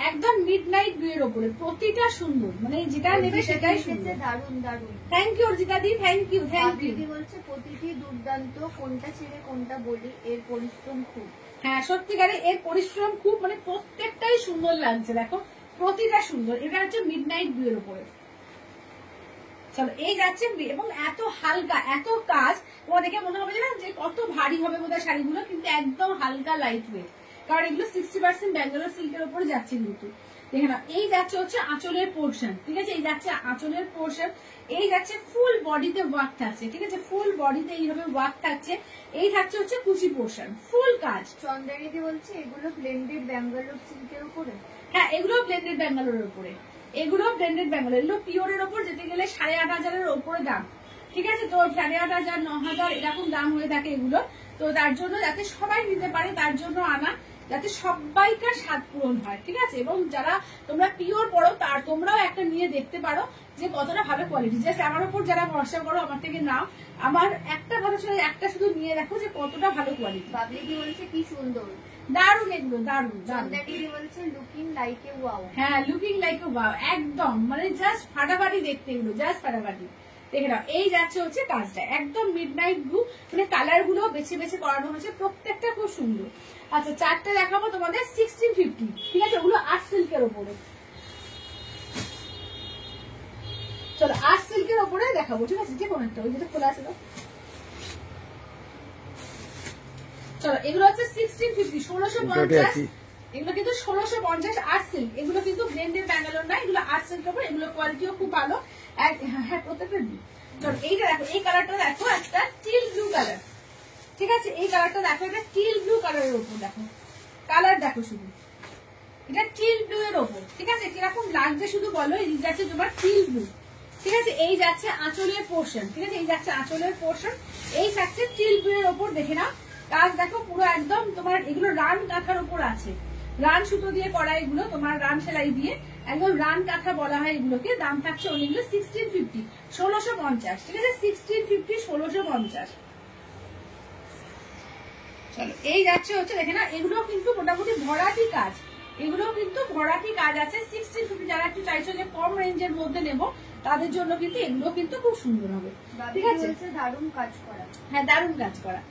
একদম মিডনাইট ব্লুর ওপরে, প্রতিটা সুন্দর। মানে যেটা নেবে সেটাই সুন্দর। দারুন দারুন। Thank you Arjita the, thank you thank you. বলছে প্রতিটি দুর্দান্ত, কোনটা ছেড়ে কোনটা বলি, এর পরিশ্রম খুব। হ্যাঁ, সত্যিকারে এর পরিশ্রম খুব। মানে প্রত্যেকটাই সুন্দর লাগছে, দেখো প্রতিটা সুন্দর। এটা হচ্ছে মিডনাইট ব্লুর উপরে। চলো, এই যাচ্ছে, এবং এত হালকা, এত কাজ, তোমার দেখে মনে হবে না যে কত ভারী হবে বোধহয় শাড়িগুলো, কিন্তু একদম হালকা লাইট ওয়েট। কারণ এগুলো 60% ব্যাঙ্গালোর সিল্কের উপরে যাচ্ছে কিন্তু। দেখে না, এই যাচ্ছে হচ্ছে আঁচলের পোর্শন। ঠিক আছে, এই যাচ্ছে আঁচলের পোর্শন। এই যাচ্ছে ফুল বডিতে ওয়ার্ক থাকছে। ঠিক আছে, ফুল বডিতে এইভাবে ওয়ার্ক থাকছে। এই থাকছে হচ্ছে কুচি পোর্শন, ফুল কাজ। চন্দ্রানীদি বলছে এগুলো ব্লেন্ডেড ব্যাঙ্গালোর সিল্কের উপরে। হ্যাঁ, এগুলো ব্লেন্ডেড ব্যাঙ্গালোরের উপরে। এগুলো ব্লেন্ডেড ব্যাঙ্গালোর। এগুলো পিওরের ওপর যেতে গেলে 8,500-এর ওপরে দাম। ঠিক আছে, তো 8,500 9,000 এরকম দাম হয়ে থাকে এগুলো। তো তার জন্য যাতে সবাই নিতে পারে তার জন্য আনা। যাতে সবাইকার স্বাদ পূরণ হয়, ঠিক আছে? এবং যারা তোমরা পিওর পড়ো তার তোমরাও একটা নিয়ে দেখতে পারো যে কতটা ভালো কোয়ালিটি। জাস্ট আমার উপর যারা ভরসা করো আমার থেকে নাও, আমার একটা কথা ছিল একটা শুধু নিয়ে দেখো যে কতটা ভালো কোয়ালিটি। বাবলি দি বলছে কি সুন্দর, দারুন, এগুলো দারুন দারুন। দিদি বলছে লুকিং লাইক এ ওয়াও। হ্যাঁ, লুকিং লাইক এ ওয়াও, একদম মানে জাস্ট ফাটাফাটি দেখতে, এগুলো জাস্ট ফাটাফাটি। দেখে নাও, এই যাচ্ছে হচ্ছে কাজটা একদম মিডনাইট ব্লু, মানে কালার গুলো বেছে বেছে করানো হয়েছে, প্রত্যেকটা খুব সুন্দর। আচ্ছা, চারটে দেখাবো তোমাদের 1650, ঠিক আছে? ওগুলো আর্ট সিল্কের ওপরে। চলো আর্ট সিল্কের ওপরে দেখাবো, ঠিক আছে? যে কোনো একটা, ওই যেটা খোলা আছে তো। চলো, এগুলো হচ্ছে 1650, 1650। এগুলো কিন্তু 1650 আর্ট সিল্ক। এগুলো কিন্তু ব্লেন্ডেড ব্যাঙ্গালোর না, এগুলো আর্ট সিল্কের উপর। এগুলো কোয়ালিটিও খুব ভালো। হ্যাঁ, প্রত্যেকটা দিই। চলো, এইটা দেখো, এই কালারটা দেখো, একটা টিল ব্লু কালার, ঠিক আছে? এই কালারটা দেখো, এটা টিল ব্লু কালারের উপর। দেখো কালার দেখো শুধু, এটা টিল ব্লু এর ওপর, ঠিক আছে? কিরকম লাগছে শুধু বলো। এই যাচ্ছে তোমার টিল ব্লু, ঠিক আছে? এই যাচ্ছে আঁচলের পোর্শন, ঠিক আছে? এই যাচ্ছে আঁচলের পোর্শন, এই যাচ্ছে টিল ব্লু এর ওপর। দেখে নাও কাজ দেখো, পুরো একদম তোমার এগুলো রান কাঁথার ওপর আছে, রান সুতো দিয়ে করা, এগুলো তোমার রান সেলাই দিয়ে একদম রান কাঁথা বলা হয় এগুলোকে। দাম থাকছে ওইগুলো 1650, 1650, ঠিক আছে? 1650, 1650। চলো, এই যাচ্ছে হচ্ছে দেখে না, এগুলো কিন্তু মোটামুটি ভরাটি কাজ, এগুলো কিন্তু ভরাটি কাজ আছে। 1650 যারা একটু চাইছো যে কম রেঞ্জের মধ্যে নেবো তাদের জন্য কিন্তু এগুলো কিন্তু খুব সুন্দর হবে, ঠিক আছে? দারুণ কাজ করা, হ্যাঁ দারুণ কাজ করা।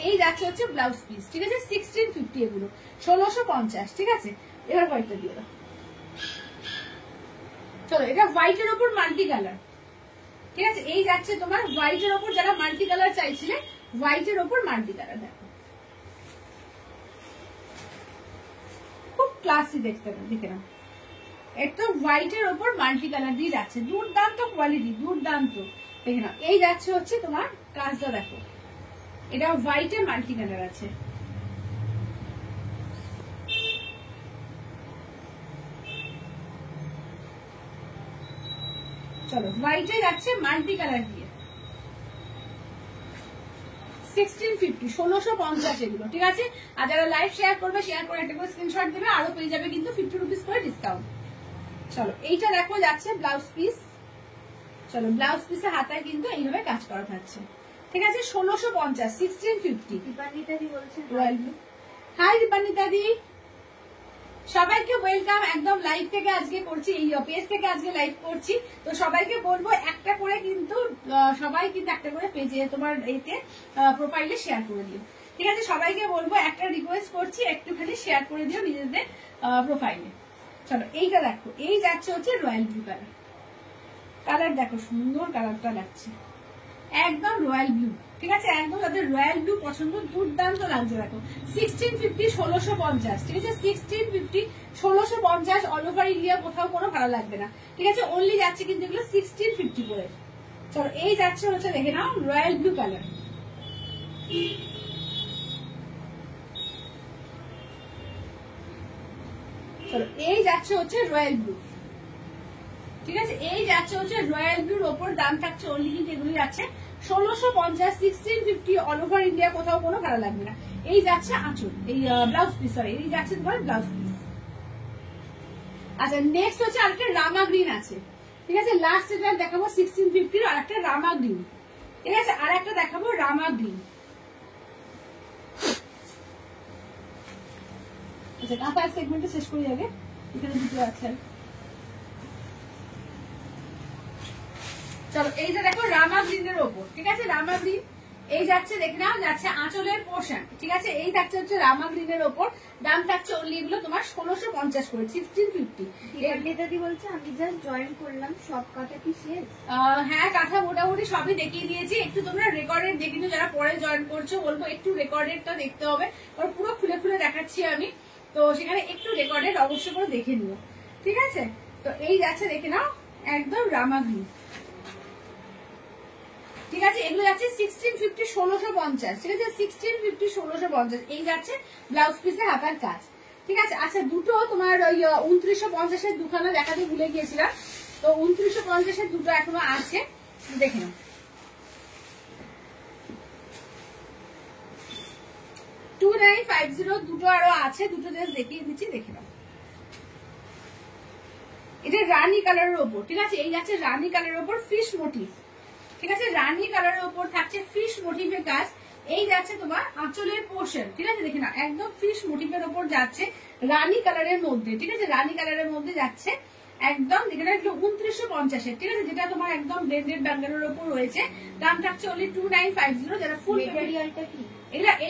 এই যাচ্ছে হচ্ছে ব্লাউজ পিস, ঠিক আছে? 1650, এগুলো 1650, ঠিক আছে? এবার কয়েকটা দিয়ে দাও। চলো, এটা হোয়াইটের ওপর মাল্টি কালার, ঠিক আছে? এই যাচ্ছে তোমার হোয়াইটের ওপর, যারা মাল্টি কালার চাইছিলে হোয়াইটের ওপর মাল্টি কালার। দেখো খুব ক্লাসি দেখতে, দেখে নাও, একটা হোয়াইটের ওপর মাল্টি কালার দিয়ে যাচ্ছে, দুর্দান্ত কোয়ালিটি, দুর্দান্ত। দেখে নাও, এই যাচ্ছে হচ্ছে তোমার কাজটা দেখো, এটা হোয়াইটে মাল্টি কালার আছে। চলো, হোয়াইটে যাচ্ছে মাল্টি কালার দিয়ে 1650, 1650 এগুলো, ঠিক আছে? আর যারা লাইভ শেয়ার করবে, শেয়ার করে একটা করে স্ক্রিনশট দেবে, আরো পেয়ে যাবে কিন্তু 50 রুপিস করে ডিসকাউন্ট। চলো, এইটা দেখো যাচ্ছে ব্লাউজ পিস। চলো, ব্লাউজ পিসে হাতায় কিন্তু এইভাবে কাজ করা থাকছে, ঠিক আছে? 1650, 1650। দীপান্বিতা দি বলছে হাই দীপান্বিতা দি, সবাইকে ওয়েলকাম। একদম লাইভ থেকে আজকে করছি, এই পেজ থেকে আজকে লাইভ করছি। তো সবাইকে বলবো একটা করে কিন্তু, সবাই কিন্তু একটা করে পেজে তোমার এতে প্রোফাইলে শেয়ার করে দিও, ঠিক আছে? সবাইকে বলবো, একটা রিকোয়েস্ট করছি, একটুখানি শেয়ার করে দিও নিজেদের প্রোফাইলে। চলো, এইটা দেখো, এই যাচ্ছে হচ্ছে রয়্যাল ব্লু কালার। কালার দেখো, সুন্দর কালারটা লাগছে, একদম রয়্যাল ব্লু, ঠিক আছে? একদম যাদের রয়্যাল ব্লু পছন্দ, দুর্দান্ত লাগছে। দেখো 1650, 1650, ঠিক আছে? 1650, 1650 অল ওভার ইন্ডিয়া, কোথাও কোনো ভালো লাগবে না, ঠিক আছে? অনলি যাচ্ছে কিন্তু এগুলো 1650 করে। চলো, এই যাচ্ছে হচ্ছে দেখে নাও রয়্যাল ব্লু কালার। চলো, এই যাচ্ছে হচ্ছে রয়্যাল ব্লু, ঠিক আছে? এই যাচ্ছে হচ্ছে রয়্যাল ব্লুর ওপর। দাম থাকছে অনলি কিন্তু এগুলি যাচ্ছে 1650, 1650 অল ওভার ইন্ডিয়া, কোথাও কোনো ভালো লাগবে না। এই যাচ্ছে আঁচল, এই ব্লাউজ পিস, সরি, এই যাচ্ছে তোমার ব্লাউজ পিস। আচ্ছা, নেক্সট হচ্ছে আরেকটা রামা গ্রিন আছে, ঠিক আছে? লাস্ট এটা দেখাবো 1650 আর একটা রামা গ্রিন, ঠিক আছে? আর একটা দেখাবো রামা গ্রিন। আচ্ছা, কাঁথা সেগমেন্টটা শেষ করি আগে, এখানে দুটো আছে। চলো, এইটা দেখো রামা গ্রিনের ওপর, ঠিক আছে? রামা গ্রিন, এই যাচ্ছে দেখে নাও, যাচ্ছে আঁচলের পোর্শন, ঠিক আছে? এই থাকছে হচ্ছে রামা গ্রিনের ওপর। দাম থাকছে অনলি এগুলো তোমার 1650 করে, 1650। দিদি বলছে আমি জাস্ট জয়েন করলাম, সব কাটা কি শেষ? হ্যাঁ, কাঁথা মোটামুটি সবই দেখিয়ে দিয়েছি। একটু তোমরা রেকর্ডেড দেখে নিও, যারা পরে জয়েন করছো বলবো একটু রেকর্ডেডটা দেখতে হবে, কারণ পুরো খুলে খুলে দেখাচ্ছি আমি, তো সেখানে একটু রেকর্ডেড অবশ্যই করে দেখে নিও, ঠিক আছে? তো এই যাচ্ছে দেখে নাও একদম রামা গ্রিন, ঠিক আছে? এগুলো যাচ্ছে 1650, 1650, ঠিক আছে? 1650, 1650। এই যাচ্ছে ব্লাউজ পিসে হাতার কাজ, ঠিক আছে? আচ্ছা, দুটো তোমার ওই 2950 দুখানা দেখাতে ভুলে গিয়েছিলাম, তো 2950 দুটো এখনো আছে, দেখে নাও। 2950 2950 দুটো আরো আছে, দুটো জাস্ট দেখিয়ে দিচ্ছি, দেখে নাও। এটা রানী কালারের ওপর, ঠিক আছে, এই যাচ্ছে রানী কালারের ওপর ফিশ মোটিভ, ঠিক আছে, রানী কালারের ওপর থাকছে ফিশ মোটিভের কাজ। এই যাচ্ছে তোমার আঁচলের পোর্শন, ঠিক আছে, দেখে না একদম ফিশ মোটিভের ওপর যাচ্ছে রানী কালারের মধ্যে, ঠিক আছে, রানী কালারের মধ্যে যাচ্ছে একদম, দেখে না 2950, ঠিক আছে, যেটা তোমার একদম ব্লেন্ডেড ব্যাঙ্গালোর ওপর রয়েছে। দাম থাকছে only 2950। যারা ফুল মেটেরিয়ালটা কি?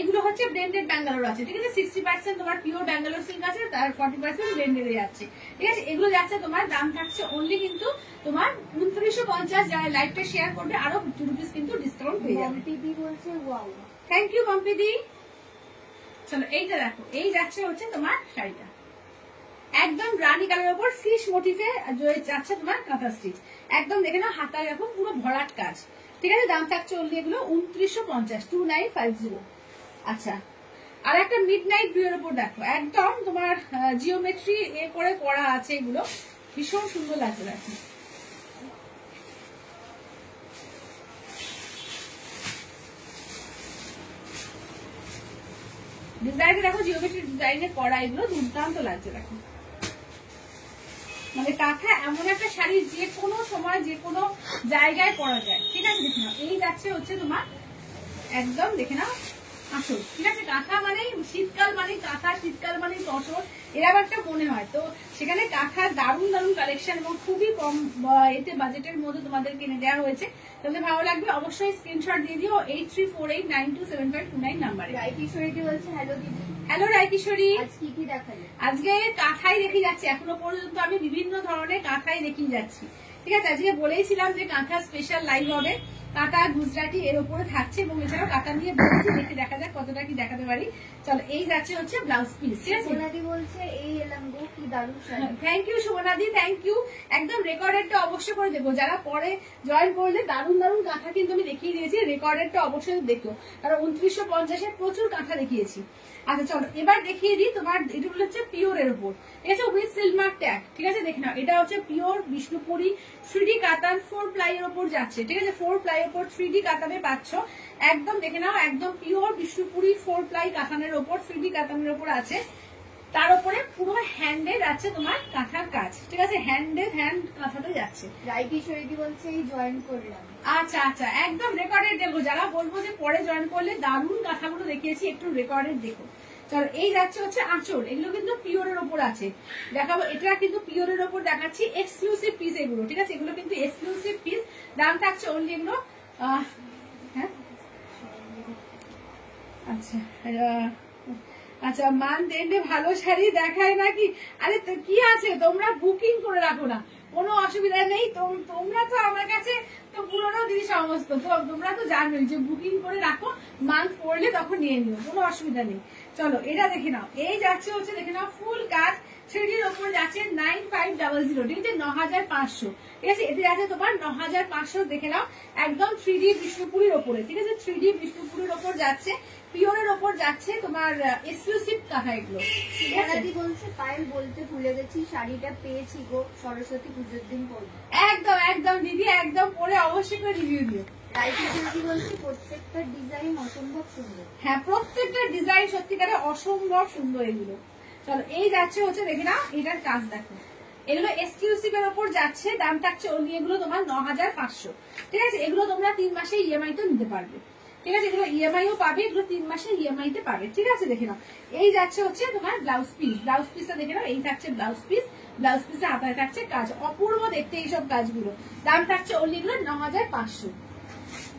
এগুলো হচ্ছে ব্লেন্ডেড ব্যাঙ্গালোর আছে, ঠিক আছে, 60% তোমার পিওর ব্যাঙ্গালোর সিল্ক আছে, তার 40% ব্লেন্ডেড যাচ্ছে, ঠিক আছে। এগুলো যাচ্ছে তোমার দাম থাকছে অনলি কিন্তু তোমার 2950। যারা লাইভটা শেয়ার করবে আরো 50 রুপিস কিন্তু ডিসকাউন্ট পেয়ে যাবে। পম্পিদি বলছে ওয়াও, থ্যাংক ইউ পম্পিদি। চলো এইটা দেখো, এই যাচ্ছে হচ্ছে তোমার শাড়িটা একদম রানী কালারের উপর ফিশ মোটিভে যাচ্ছে তোমার কাঁথা স্টিচ, একদম দেখে নাও হাতায় দেখো পুরো ভরাট কাজ, ঠিক আছে। দাম থাকছে অনলি এগুলো 2950, 2950। আচ্ছা, আর একটা মিড নাইট ব্লু এর উপর দেখো, একদম তোমার জিওমেট্রি এ করে করা আছে, এগুলো ভীষণ সুন্দর লাগছে দেখো। ডিজাইনে দেখো জিওমেট্রি ডিজাইনে করা, এগুলো দুর্দান্ত লাগছে দেখো। মানে কাঁথা এমন একটা শাড়ি যে কোনো সময় যে কোনো জায়গায় পরা যায়, ঠিক আছে। দেখে নাও এই যাচ্ছে হচ্ছে তোমার একদম দেখে নাও আসল, ঠিক আছে। কাঁথা মানে শীতকাল মানে কাঁথা, শীতকাল মানে তসর, এরকম একটা মনে হয়। তো সেখানে কাঁথার দারুণ দারুণ কালেকশন এবং খুবই কম এতে বাজেটের মধ্যে তোমাদের কিনে দেওয়া হয়েছে। তাহলে ভালো লাগবে, অবশ্যই স্ক্রিনশট দিয়ে দিও 8348927529 নাম্বারে। রায়কিশোরীদি বলছে হ্যালো দিদি। হ্যালো রায়কিশোরী, আজ কি কি দেখালে? আজকে কাঁথাই দেখে যাচ্ছি, এখনো পর্যন্ত আমি বিভিন্ন ধরনের কাঁথাই দেখিয়ে যাচ্ছি, ঠিক আছে। আজকে বলেইছিলাম যে কাঁথা স্পেশাল লাইভ হবে, কাঁথা গুজরাটি এর উপরে থাকছে এবং এছাড়াও কাঁথা নিয়ে বলছি, দেখে দেখা যাক কতটা কি দেখাতে পারি। চলো এই যাচ্ছে হচ্ছে ব্লাউজ পিস, ঠিক আছে। সোনাদি বলছে এই এলাম গো, কি দারুণ শাড়ি। Thank you Sumanadi, thank you. একদম রেকর্ডেডটা অবশ্যই করে দেবো, যারা পরে জয়েন করলে দারুণ দারুণ কাঁথা কিন্তু আমি দেখিয়ে দিয়েছি, রেকর্ডেডটা অবশ্যই দেখো, কারণ 2950-এর প্রচুর কাঁথা দেখিয়েছি। আচ্ছা চলো এবার দেখিয়ে দিই তোমার, এটা হচ্ছে পিওরের উপর, ঠিক আছে, উইথ সিলমার ট্যাগ, ঠিক আছে। দেখে নাও এটা হচ্ছে পিওর বিষ্ণুপুরি 3D কাতান 4 প্লাই এর উপর যাচ্ছে, ঠিক আছে, 4 প্লাই এর উপর 3D কাতানে পাচ্ছ, একদম দেখে নাও একদম পিওর বিষ্ণুপুরি 4 প্লাই কাতানের উপর 3D কাতানের উপর আছে। তার উপরে পুরো হ্যান্ডে যাচ্ছে তোমার কাঁথার কাজ, ঠিক আছে, হ্যান্ড কাঁথাতে যাচ্ছে। রায়কিশোরীদি বলছে এই জয়েন করলাম। আচ্ছা আচ্ছা, একদম রেকর্ডেড দেখো, যারা বলবো যে পরে জয়েন করলে দারুণ কাঁথাগুলো দেখিয়েছি, একটু রেকর্ডেড দেখো। চলো এই যাচ্ছে হচ্ছে আঁচল, এগুলো কিন্তু পিওরের ওপর আছে, দেখাবো। এটা কিন্তু পিওরের ওপর দেখাচ্ছি, এক্সক্লুসিভ পিস এগুলো, ঠিক আছে, এগুলো কিন্তু এক্সক্লুসিভ পিস। দাম থাকছে অনলি এগুলো হ্যাঁ আচ্ছা আচ্ছা, মান দেন্ডে ভালো শাড়ি দেখায় নাকি? আরে তো কি আছে, তোমরা বুকিং করে রাখো না, কোনো অসুবিধা নেই। তোমরা তো আমার কাছে তো পুরোনো জিনিস সমস্ত, তো তোমরা তো জানোই যে বুকিং করে রাখো, মান্থ পড়লে তখন নিয়ে নিও, কোনো অসুবিধা নেই। চলো এটা দেখে নাও, এই যাচ্ছে হচ্ছে দেখে নাও ফুল কাজ 3D এর ওপর যাচ্ছে 9500, ঠিক আছে, 9500, ঠিক আছে। এতে যাচ্ছে তোমার 9500, দেখে নাও একদম 3D বিষ্ণুপুরীর ওপরে, ঠিক আছে, 3D বিষ্ণুপুরীর ওপর যাচ্ছে, পিওরের ওপর যাচ্ছে তোমার এক্সক্লুসিভ কাঁথা এগুলো। সোনাদি বলছে পায়েল বলতে ভুলে গেছি, শাড়িটা পেয়েছি গো, সরস্বতী পুজোর দিন পরবো। একদম একদম দিদি, একদম পরে অবশ্যই করে রিভিউ দিও। রায়কিশোরীদি বলছে প্রত্যেকটা ডিজাইন অসম্ভব সুন্দর। হ্যাঁ, প্রত্যেকটা ডিজাইন সত্যিকারে অসম্ভব সুন্দর এগুলো। চলো এই যাচ্ছে হচ্ছে দেখে নাও এটার কাজ দেখো, এগুলো এক্সক্লুসিভ এর উপর যাচ্ছে, দাম থাকছে অনলি এগুলো তোমার 9500, ঠিক আছে। এগুলো তোমরা 3 মাসে ইএমআই তো নিতে পারবে, ঠিক আছে, এগুলো ইএমআইও পাবে, এগুলো 3 মাসে ইএমআই তে পাবে, ঠিক আছে। দেখে নাও এই যাচ্ছে হচ্ছে তোমার ব্লাউজ পিস, ব্লাউজ পিসটা দেখে নাও, এই থাকছে ব্লাউজ পিস, ব্লাউজ পিসে হাতায় থাকছে কাজ, অপূর্ব দেখতে এইসব কাজগুলো। দাম থাকছে অনলি এগুলো 9500।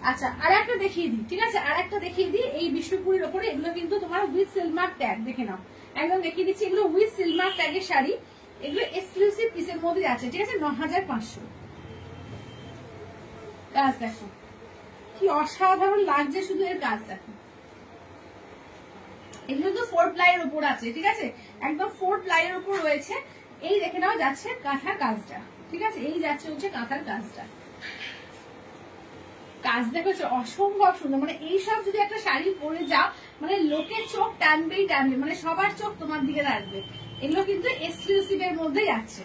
আচ্ছা আর একটা দেখিয়ে দিই, ঠিক আছে, আর একটা দেখিয়ে দিই, এই বিষ্ণুপুরীর ওপরে এগুলো কিন্তু তোমার উইথ সিলমার ট্যাগ, দেখে নাও একদম দেখিয়ে দিচ্ছি, এগুলো উইথ সিলমার ট্যাগের শাড়ি, এগুলো এক্সক্লুসিভ পিসের মধ্যে আছে, ঠিক আছে, 9500। কাজ দেখো কি অসাধারণ লাগছে, শুধু এর কাজ দেখো, এগুলো তো 4 প্লাই এর উপর আছে, ঠিক আছে, একদম 4 প্লাই এর উপর রয়েছে। এই দেখে নাও যাচ্ছে কাঁথার কাজটা, ঠিক আছে, এই যাচ্ছে হচ্ছে কাঁথার কাজটা, কাজ দেখেছো অসম্ভব সুন্দর। মানে এইসব যদি একটা শাড়ি পরে যাও, মানে লোকের চোখ টানবেই টানবে, মানে সবার চোখ তোমার দিকে রাখবে। এগুলো কিন্তু এক্সক্লুসিভ এর মধ্যে যাচ্ছে।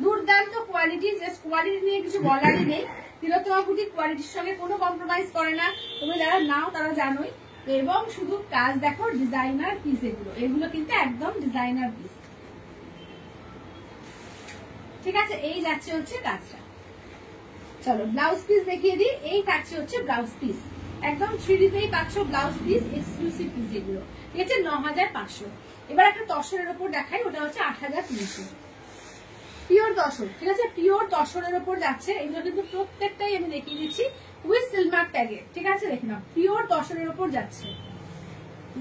দুর্দান্ত কোয়ালিটি, জাস্ট কোয়ালিটি নিয়ে কিছু বলারই নেই, তিলোত্তমা বুটিক কোয়ালিটির সঙ্গে কোনো কম্প্রোমাইজ করে না, তোমরা যারা নাও তারা জানোই। এবং শুধু কাজ দেখো, ডিজাইনার পিস এগুলো, এগুলো কিন্তু একদম ডিজাইনার পিস। ঠিক আছে, এই যাচ্ছে হচ্ছে কাজটা। চলো ব্লাউজ পিস দেখিয়ে দিই। এই থাকছে হচ্ছে ব্লাউজ পিস, একদম 3D তেই পাচ্ছ ব্লাউজ পিস, এক্সক্লুসিভ পিস এগুলো। ঠিক আছে, 9500। এবার একটা তসরের উপর দেখাই, ওটা হচ্ছে 8300, পিওর তসর। ঠিক আছে, পিওর তসরের উপর যাচ্ছে এগুলো, কিন্তু প্রত্যেকটাই আমি দেখিয়ে দিচ্ছি উইথ সিলভার ট্যাগে। ঠিক আছে, দেখে নাও, পিওর তসরের উপর যাচ্ছে,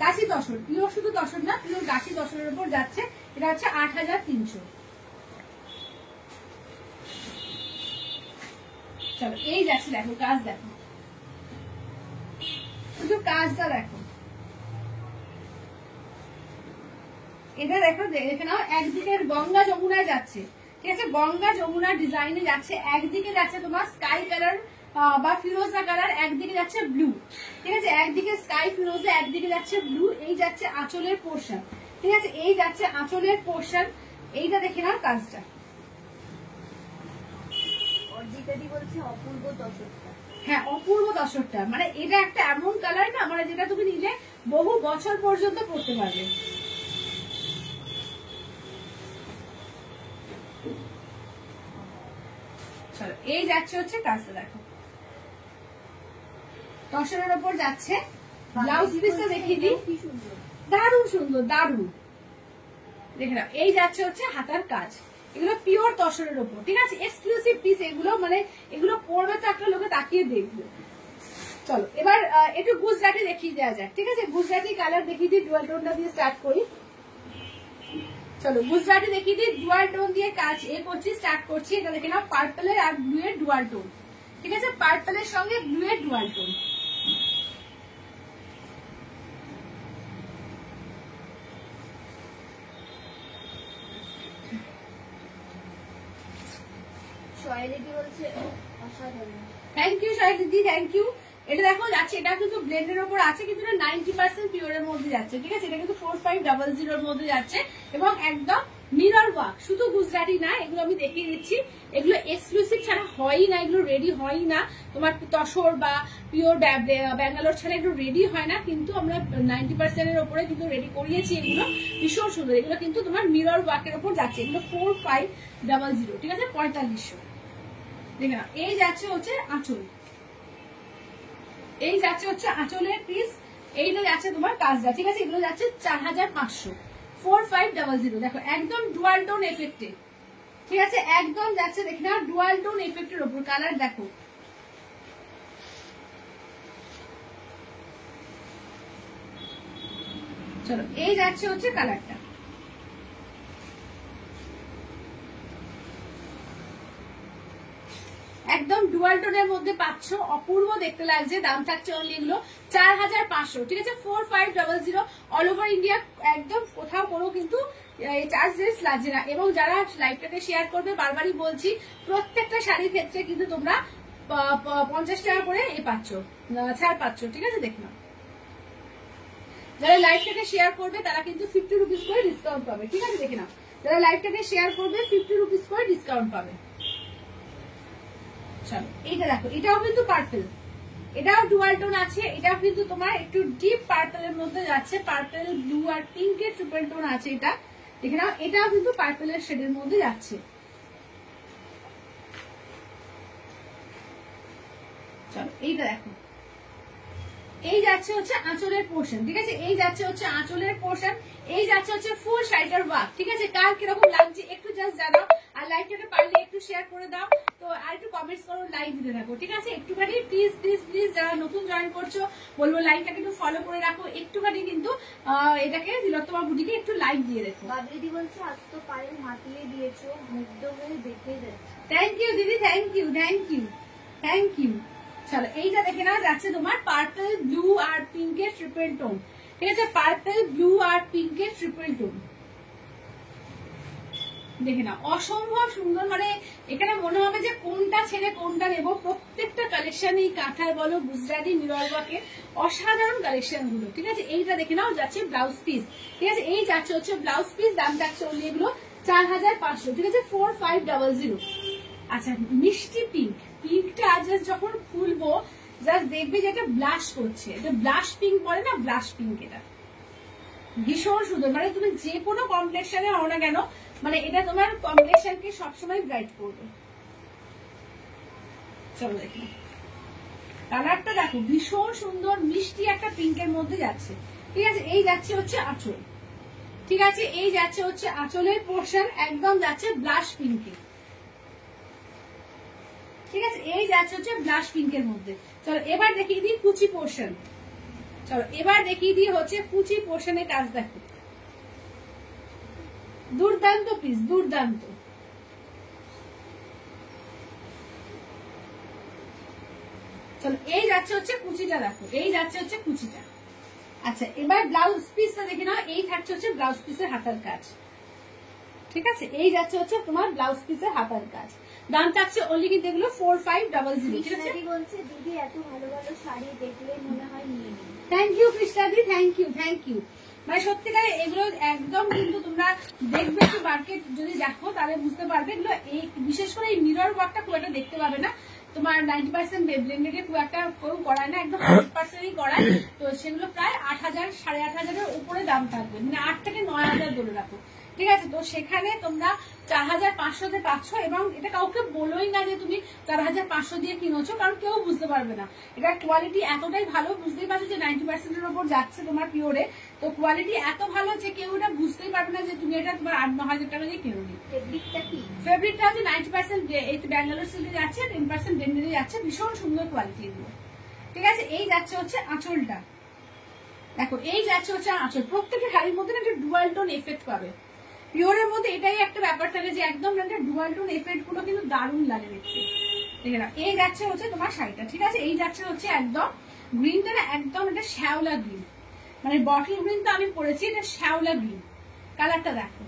গাছি তসর, পিওর শুধু তসর না, পিওর গাছি তসরের উপর যাচ্ছে। এটা হচ্ছে 8300। চলো এই যাচ্ছে, দেখো কাজ দেখো, শুধু কাজটা দেখো, এটা দেখো, দেখে নাও, একদিকে গঙ্গা যমুনায় যাচ্ছে। ঠিক আছে, গঙ্গা যমুনা ডিজাইনে যাচ্ছে, একদিকে যাচ্ছে তোমার স্কাই কালার বা ফিরোজা কালার, একদিকে যাচ্ছে ব্লু। ঠিক আছে, একদিকে স্কাই ফিরোজা, একদিকে যাচ্ছে ব্লু। এই যাচ্ছে আঁচলের পোর্শন। ঠিক আছে, এই যাচ্ছে আঁচলের পোর্শন। এইটা দেখে নাও কাজটা, বলছে অপূর্ব দশকটা। হ্যাঁ, অপূর্ব দশকটা, মানে এটা একটা এমন কালার না, মানে যেটা তুমি নিলে বহু বছর পর্যন্ত পরতে পারবে। চলো এই যাচ্ছে হচ্ছে কাজটা দেখো, তসরের ওপর যাচ্ছে। ব্লাউজ পিসটা দেখিয়ে দিই, দারুণ সুন্দর, দারুণ। দেখে নাও, এই যাচ্ছে হচ্ছে হাতার কাজ, এগুলো পিওর তসরের ওপর। ঠিক আছে, এক্সক্লুসিভ পিস এগুলো, মানে এগুলো পরবে তো একটা লোকে তাকিয়ে দেখবে। চলো এবার একটু গুজরাটি দেখিয়ে দেওয়া যায়। ঠিক আছে, গুজরাটি কালার দেখিয়ে দিই, ডুয়াল টোনটা দিয়ে স্টার্ট করি। চলো গুজরাটি দেখিয়ে দিই, ডুয়াল টোন দিয়ে কাজ করছি, স্টার্ট করছি। এটা দেখে নাও, পার্পলের আর ব্লু এর ডুয়াল টোন। ঠিক আছে, পার্পলের সঙ্গে ব্লু এর ডুয়াল টোন। থ্যাংক ইউ সহায়দিদি, থ্যাংক ইউ। এটা দেখো যাচ্ছে, এটা কিন্তু ব্লেন্ডের ওপর আছে, কিন্তু এটা 90% পিওরের মধ্যে যাচ্ছে। ঠিক আছে, এটা কিন্তু 4500 এর মধ্যে যাচ্ছে এবং একদম মিরর ওয়ার্ক। শুধু গুজরাটি না, এগুলো আমি দেখিয়ে দিচ্ছি, এগুলো এক্সক্লুসিভ ছাড়া হয়ই না, এগুলো রেডি হয়ই না। তোমার তসর বা পিওর ব্যাঙ্গালোর ছাড়া এগুলো রেডি হয় না, কিন্তু আমরা 90% এর উপরে কিন্তু রেডি করিয়েছি। এগুলো ভীষণ সুন্দর, এগুলো কিন্তু তোমার মিরর ওয়ার্কের উপর যাচ্ছে। এগুলো 4500। ঠিক আছে, 4500। দেখে না, এই যাচ্ছে হচ্ছে আঁচল, এই যাচ্ছে হচ্ছে আঁচলের পিস। এইটা যাচ্ছে তোমার কাজটা। ঠিক আছে, এগুলো যাচ্ছে 4500, 4500। দেখো একদম ডুয়াল টোন এফেক্টে। ঠিক আছে, একদম যাচ্ছে, দেখে না, ডুয়াল টোন এফেক্টের ওপর কালার দেখো। চলো এই যাচ্ছে হচ্ছে কালারটা, একদম ডুয়াল টোনের মধ্যে পাচ্ছ, অপূর্ব দেখতে লাগছে। দাম থাকছে অনলি এগুলো 4500। ঠিক আছে, 4500 অল ওভার ইন্ডিয়া, একদম কোথাও কোনো কিন্তু চার্জেস লাগছে না। এবং যারা লাইভটাকে শেয়ার করবে, বারবারই বলছি, প্রত্যেকটা শাড়ির ক্ষেত্রে কিন্তু তোমরা 50 টাকা করে পাচ্ছ, ছাড় পাচ্ছ। ঠিক আছে, দেখো যারা লাইভটাকে শেয়ার করবে তারা কিন্তু 50 রুপিস করে ডিসকাউন্ট পাবে। ঠিক আছে, দেখে নাও, যারা লাইভটাকে শেয়ার করবে 50 রুপিস করে ডিসকাউন্ট পাবে। চলো এইটা দেখো, এটাও কিন্তু পার্পল, এটাও ডুয়াল টোন আছে। এটাও কিন্তু তোমার একটু ডিপ পার্পলের মধ্যে যাচ্ছে, পার্পল ব্লু আর পিঙ্কের ট্রিপল টোন আছে। এটা দেখে নাও, এটাও কিন্তু পার্পলের শেডের মধ্যে যাচ্ছে। চলো এইটা দেখো, এই যাচ্ছে হচ্ছে আঁচলের পোর্শন। ঠিক আছে, এই যাচ্ছে হচ্ছে আঁচলের পোর্শন, এই যাচ্ছে হচ্ছে ফুল শাড়িটার ওয়ার্ক। ঠিক আছে, কার কিরকম লাগছে একটু জাস্ট জানাও, আর লাইভটাকে পারলে একটু শেয়ার করে দাও। তো আর একটু কমেন্টস করো, লাইভ দিতে থাকো। ঠিক আছে, একটুখানি প্লিজ প্লিজ প্লিজ, যারা নতুন জয়েন করছো বলবো লাইভটাকে একটু ফলো করে রাখো, একটুখানি কিন্তু এটাকে তিলোত্তমা বুটিকে একটু লাইভ দিয়ে রেখো। বাবলিদি বলছে আজ তো পায়ে মাতিয়ে দিয়েছো, মুগ্ধ হয়ে দেখে যাচ্ছে। থ্যাংক ইউ দিদি, thank you, thank you, thank you. চলো এইটা দেখে নাও, যাচ্ছে তোমার পার্পল ব্লু আর পিঙ্কের ট্রিপল টোন। ঠিক আছে, পার্পল ব্লু আর পিঙ্কের ট্রিপল টোন দেখে নাও, অসম্ভব সুন্দর। মানে এখানে মনে হবে যে কোনটা ছেড়ে কোনটা নেবো। প্রত্যেকটা কালেকশন, এই কাঁথার বলো, গুজরাটি, মিরর ওয়ার্কের অসাধারণ কালেকশন গুলো। ঠিক আছে, এইটা দেখে নাও, যাচ্ছে ব্লাউজ পিস। ঠিক আছে, এই যাচ্ছে হচ্ছে ব্লাউজ পিস, দাম যাচ্ছে অনলি এগুলো 4500। ঠিক আছে, 4500। আচ্ছা মিষ্টি পিঙ্ক, পিঙ্কটা জাস্ট যখন খুলবো জাস্ট দেখবে যে এটা ব্লাশ করছে, এটা ব্লাশ পিঙ্ক বলে না, ব্লাশ পিঙ্ক। এটা ভীষণ সুন্দর, মানে তুমি যে কোনো কমপ্লেক্সনে হও না কেন, মানে এটা তোমার কমপ্লেক্সনকে সবসময় ব্রাইট করবে। চলো দেখি কালারটা দেখো, ভীষণ সুন্দর মিষ্টি একটা পিঙ্কের মধ্যে যাচ্ছে। ঠিক আছে, এই যাচ্ছে হচ্ছে আঁচল। ঠিক আছে, এই যাচ্ছে হচ্ছে আঁচলের পোর্শন, একদম যাচ্ছে ব্লাশ পিঙ্কে। ঠিক আছে, এই যাচ্ছে হচ্ছে ব্লাশ পিঙ্কের মধ্যে। চলো এবার দেখিয়ে দিই কুচি পোর্শন। চলো এবার দেখিয়ে দিই হচ্ছে কুচি পোর্শনের কাজ। দেখো দুর্দান্ত পিস, দুর্দান্ত। চলো এই যাচ্ছে হচ্ছে কুচিটা, দেখো এই যাচ্ছে হচ্ছে কুচিটা। আচ্ছা এবার ব্লাউজ পিসটা দেখে নাও, এই থাকছে হচ্ছে ব্লাউজ পিসের হাতার কাজ। ঠিক আছে, এই যাচ্ছে হচ্ছে তোমার ব্লাউজ পিসের হাতার কাজ। দাম থাকছে অনলি কিন্তু এগুলো 4500। ঠিক আছে, বলছে দিদি এত ভালো ভালো শাড়ি দেখলে মনে হয় নিয়ে নিই। Thank you Krishnadi, thank you thank you. মানে সত্যিকারে এগুলো একদম কিন্তু তোমরা দেখবে একটু মার্কেট যদি দেখো তাহলে বুঝতে পারবে এগুলো, এই বিশেষ করে এই মিরর ওয়ার্কটা খুব একটা দেখতে পাবে না। তোমার 90% ব্লেন্ডেডে খুব একটা কেউ করায় না, একদম 100%ই করায়। তো সেগুলো প্রায় 8000 8500-এর উপরে দাম থাকবে, মানে 8 থেকে 9000 ধরে রাখো। ঠিক আছে, তো সেখানে তোমরা 4500-তে পাচ্ছ, এবং এটা কাউকে বলোই না যে তুমি 4500 দিয়ে কিনেছো, কারণ কেউ বুঝতে পারবে না। এটা কোয়ালিটি এতটাই ভালো, বুঝতেই পারছো যে 90%-এর উপর যাচ্ছে তোমার পিওরে। তো কোয়ালিটি এত ভালো যে কেউ এটা বুঝতেই পারবে না যে তুমি এটা তোমার 8-9000 টাকা দিয়ে কিনো নি। ফেব্রিকটা কি? ফেব্রিকটা হচ্ছে 90% এই ব্যাঙ্গালোর সিল্কে যাচ্ছে, 10% ডেন্ডেলে যাচ্ছে, ভীষণ সুন্দর কোয়ালিটি এগুলো। ঠিক আছে, এই যাচ্ছে হচ্ছে আঁচলটা। দেখো এই যাচ্ছে হচ্ছে আঁচল। প্রত্যেকটা শাড়ির মধ্যে একটা ডুয়াল টোন এফেক্ট পাবে। পিওরের মধ্যে এটাই একটা ব্যাপার থাকে যে একদম ডুয়াল টোন এফেক্ট গুলো কিন্তু দারুণ লাগে দেখতে। দেখে নাও, এই যাচ্ছে হচ্ছে তোমার শাড়িটা। ঠিক আছে, এই যাচ্ছে হচ্ছে একদম গ্রিনটা না, একদম এটা শ্যাওলা গ্রিন, মানে বটল গ্রিন তো আমি পরেছি, এটা শ্যাওলা গ্রিন। কালারটা দেখো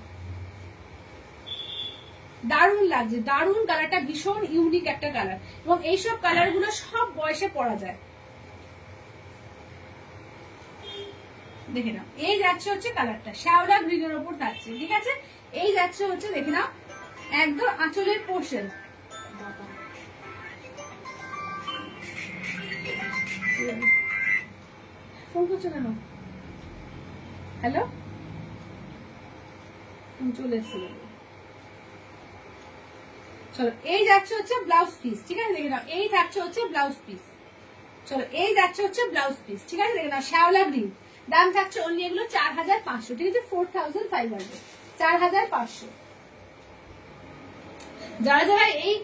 দারুণ লাগছে, দারুণ কালারটা, ভীষণ ইউনিক একটা কালার, এবং এইসব কালার গুলো সব বয়সে পরা যায়। দেখে নাও, এই যাচ্ছে হচ্ছে কালারটা শ্যাওলা গ্রিনের ওপর থাকছে। ঠিক আছে, এই যাচ্ছে হচ্ছে দেখে নাও একদম আঁচলের পোর্শন। ফোন করছো কেন? হ্যালো, চলে এসেছিল। চলো এই যাচ্ছে হচ্ছে ব্লাউজ পিস। ঠিক আছে, দেখে নাও এই যাচ্ছে হচ্ছে ব্লাউজ পিস। চলো এই যাচ্ছে হচ্ছে ব্লাউজ পিস। ঠিক আছে, দেখে নাও শ্যাওলা গ্রিন। দাম থাকছে অনলি এগুলো 4500। ঠিক আছে, 4500, 4500। যারা যারা এই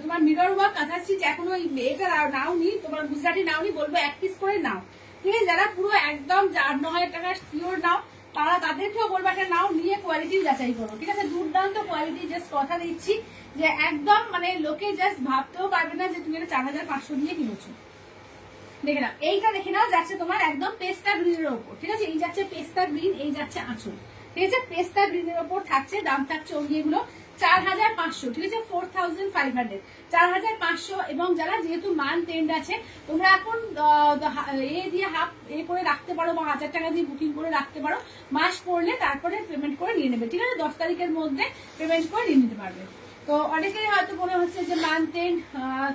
তোমার মিরর ওয়ার্ক কাঁথা স্টিচ এখনো এটা নাওনি, তোমার গুজরাটি নাওনি, বলবো এক পিস করে নাও। ঠিক আছে, যারা পুরো একদম 8-9000 টাকার পিওর নাও, তারা তাদেরকেও বলবো একটা নাও, নিয়ে কোয়ালিটি যাচাই করো। ঠিক আছে, দুর্দান্ত কোয়ালিটি, জাস্ট কথা দিচ্ছি যে একদম মানে লোকে জাস্ট ভাবতেও পারবে না যে তুমি এটা 4500 দিয়ে কিনেছো। দেখে নাও এইটা, দেখে নাও যাচ্ছে তোমার একদম পেস্তা গ্রিনের ওপর। ঠিক আছে, এই যাচ্ছে পেস্তা গ্রিন, এই যাচ্ছে আঁচল। ঠিক আছে, পেস্তা গ্রিনের ওপর থাকছে। দাম থাকছে ওই এগুলো 4500। ঠিক আছে, 4500, 4500। এবং যারা যেহেতু মান্থ এন্ড আছে, তোমরা এখন এ দিয়ে হাফ এ করে রাখতে পারো, বা 1000 টাকা দিয়ে বুকিং করে রাখতে পারো। মাস পড়লে তারপরে পেমেন্ট করে নিয়ে নেবে। ঠিক আছে, 10 তারিখের মধ্যে পেমেন্ট করে নিয়ে নিতে পারবে। তো অনেকেই হয়তো মনে হচ্ছে যে মান্থ এন্ড,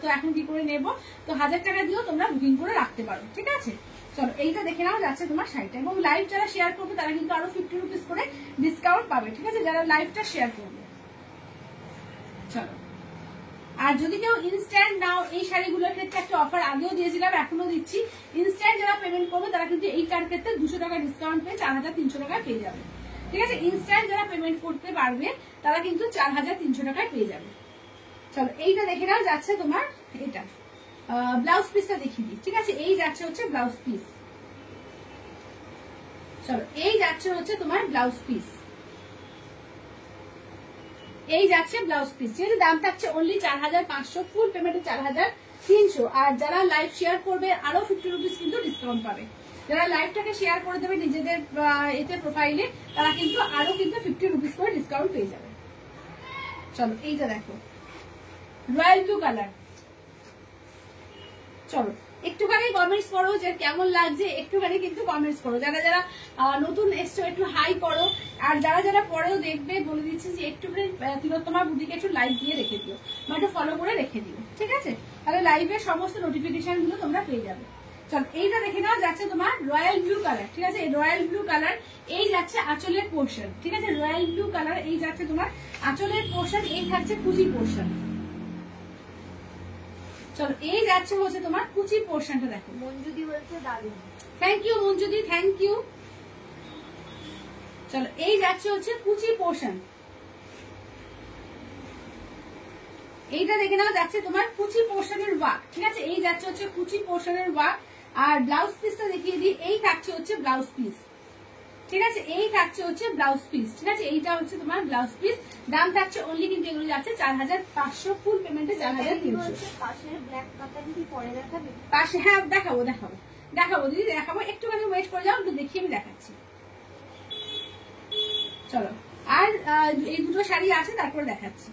তো এখন কি করে নেবো, তো 1000 টাকা দিয়েও তোমরা বুকিং করে রাখতে পারো। ঠিক আছে, চলো এইটা দেখে নাও যাচ্ছে তোমার শাড়িটা। এবং লাইভ যারা শেয়ার করবে তারা কিন্তু আরো 50 রুপিস করে ডিসকাউন্ট পাবে। ঠিক আছে, যারা লাইভটা শেয়ার করবে। চলো, আর যদি কেউ ইনস্ট্যান্ট নাও, এই শাড়িগুলোর ক্ষেত্রে একটা অফার আগেও দিয়েছিলাম, এখনো দিচ্ছি। ইনস্ট্যান্ট যারা পেমেন্ট করবে তারা কিন্তু এইটার ক্ষেত্রে 200 টাকা ডিসকাউন্ট পেয়ে 4300 টাকায় পেয়ে যাবে। ঠিক আছে, ইনস্ট্যান্ট যারা পেমেন্ট করতে পারবে তারা কিন্তু 4300 টাকায় পেয়ে যাবে। চলো এইটা দেখে নাও যাচ্ছে তোমার এটা ব্লাউজ পিসটা দেখিয়ে দিই। ঠিক আছে, এই যাচ্ছে হচ্ছে ব্লাউজ পিস। চলো এই যাচ্ছে হচ্ছে তোমার ব্লাউজ পিস, এই যাচ্ছে ব্লাউজ পিস। ঠিক আছে, দাম থাকছে অনলি 4500, ফুল পেমেন্টে 4300। আর যারা লাইভ শেয়ার করবে আরো 50 রুপিস কিন্তু ডিসকাউন্ট পাবে। যারা লাইভটাকে শেয়ার করে দেবে নিজেদের এতে প্রোফাইলে, তারা কিন্তু আরো কিন্তু 50 রুপিস করে ডিসকাউন্ট পেয়ে যাবে। চলো এইটা দেখো রয়্যাল ব্লু কালার। চলো একটুখানি কমেন্টস করো যে কেমন লাগছে, একটুখানি কিন্তু কমেন্টস করো। যারা যারা নতুন এসছো একটু হাই করো, আর যারা যারা পরেও দেখবে বলে দিচ্ছি যে একটুখানি তিলোত্তমার বুটিকে একটু লাইক দিয়ে রেখে দিও, বা একটু ফলো করে রেখে দিও, ঠিক আছে? তাহলে লাইভের সমস্ত নোটিফিকেশন গুলো তোমরা পেয়ে যাবে। চল এইটা দেখে নাও, যাচ্ছে তোমার রয়্যাল ব্লু কালার, ঠিক আছে? রয়্যাল ব্লু কালার, এই যাচ্ছে আঁচলের পোর্শন, ঠিক আছে? রয়্যাল ব্লু কালার, এই যাচ্ছে তোমার আঁচলের পোর্শন, এই থাকছে কুচি পোর্শন। চলো এই যাচ্ছে হচ্ছে তোমার কুচি পোর্শনটা দেখো। মঞ্জুদি বলছে দারুণ। থ্যাংক ইউ মঞ্জুদি, থ্যাংক ইউ। চলো এই যাচ্ছে হচ্ছে কুচি পোর্শন, এইটা দেখে নাও, যাচ্ছে তোমার কুচি পোর্শনের ওয়ার্ক, ঠিক আছে? এই যাচ্ছে হচ্ছে কুচি পোর্শনের ওয়ার্ক। আর ব্লাউজ পিসটা দেখিয়ে দিই, এই থাকছে হচ্ছে ব্লাউজ পিস, ঠিক আছে? এই থাকছে হচ্ছে ব্লাউজ পিস, ঠিক আছে? এইটা হচ্ছে তোমার ব্লাউজ পিস। দাম থাকছে অনলি কিন্তু এগুলো যাচ্ছে 4500, ফুল পেমেন্টে 4300। পাশের ব্ল্যাক কাটার কি পরে দেখাবে? পাশে, হ্যাঁ দেখাবো দেখাবো দেখাবো দিদি, দেখাবো। একটুখানি ওয়েট করে যাও, একটু দেখিয়ে আমি দেখাচ্ছি। চলো আর এই দুটো শাড়ি আছে, তারপরে দেখাচ্ছি।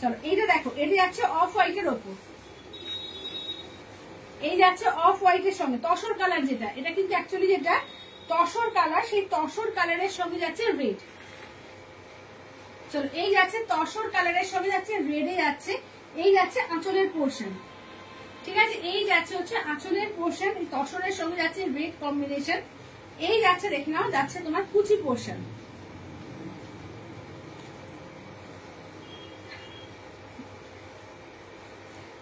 চলো এইটা দেখো, এটা যাচ্ছে অফ হোয়াইটের ওপর, এই যাচ্ছে অফ হোয়াইটের সঙ্গে তসর কালার, যেটা এটা কিন্তু অ্যাকচুয়ালি যেটা তসর কালার, সেই তসর কালারের সঙ্গে যাচ্ছে রেড। চলো এই যাচ্ছে তসর কালারের সঙ্গে যাচ্ছে রেডে যাচ্ছে, এই যাচ্ছে আঁচলের পোর্শন, ঠিক আছে? এই যাচ্ছে হচ্ছে আঁচলের পোর্শন, এই তসরের সঙ্গে যাচ্ছে রেড কম্বিনেশন। এই যাচ্ছে দেখে নাও, যাচ্ছে তোমার কুচি পোর্শন।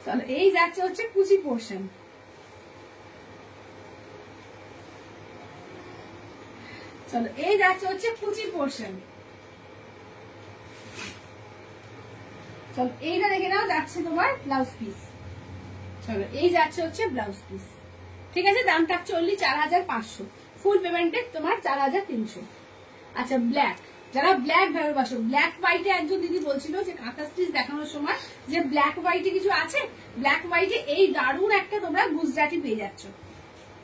চলো এই যাচ্ছে হচ্ছে কুচি পোর্শন। চলো এই যাচ্ছে হচ্ছে কুচি পোর্শন। চলো এইটা দেখে নাও, যাচ্ছে তোমার ব্লাউজ পিস। চলো এই যাচ্ছে হচ্ছে ব্লাউজ পিস, ঠিক আছে? দাম থাকছে অনলি 4500, ফুল পেমেন্টে তোমার 4300। আচ্ছা ব্ল্যাক, যারা ব্ল্যাক ভালোবাসো, ব্ল্যাক হোয়াইটে একজন দিদি বলছিল যে কাঁথা স্টিচ দেখানোর সময় যে ব্ল্যাক হোয়াইটে কিছু আছে, ব্ল্যাক হোয়াইটে এই দারুণ একটা তোমরা গুজরাটি পেয়ে যাচ্ছ।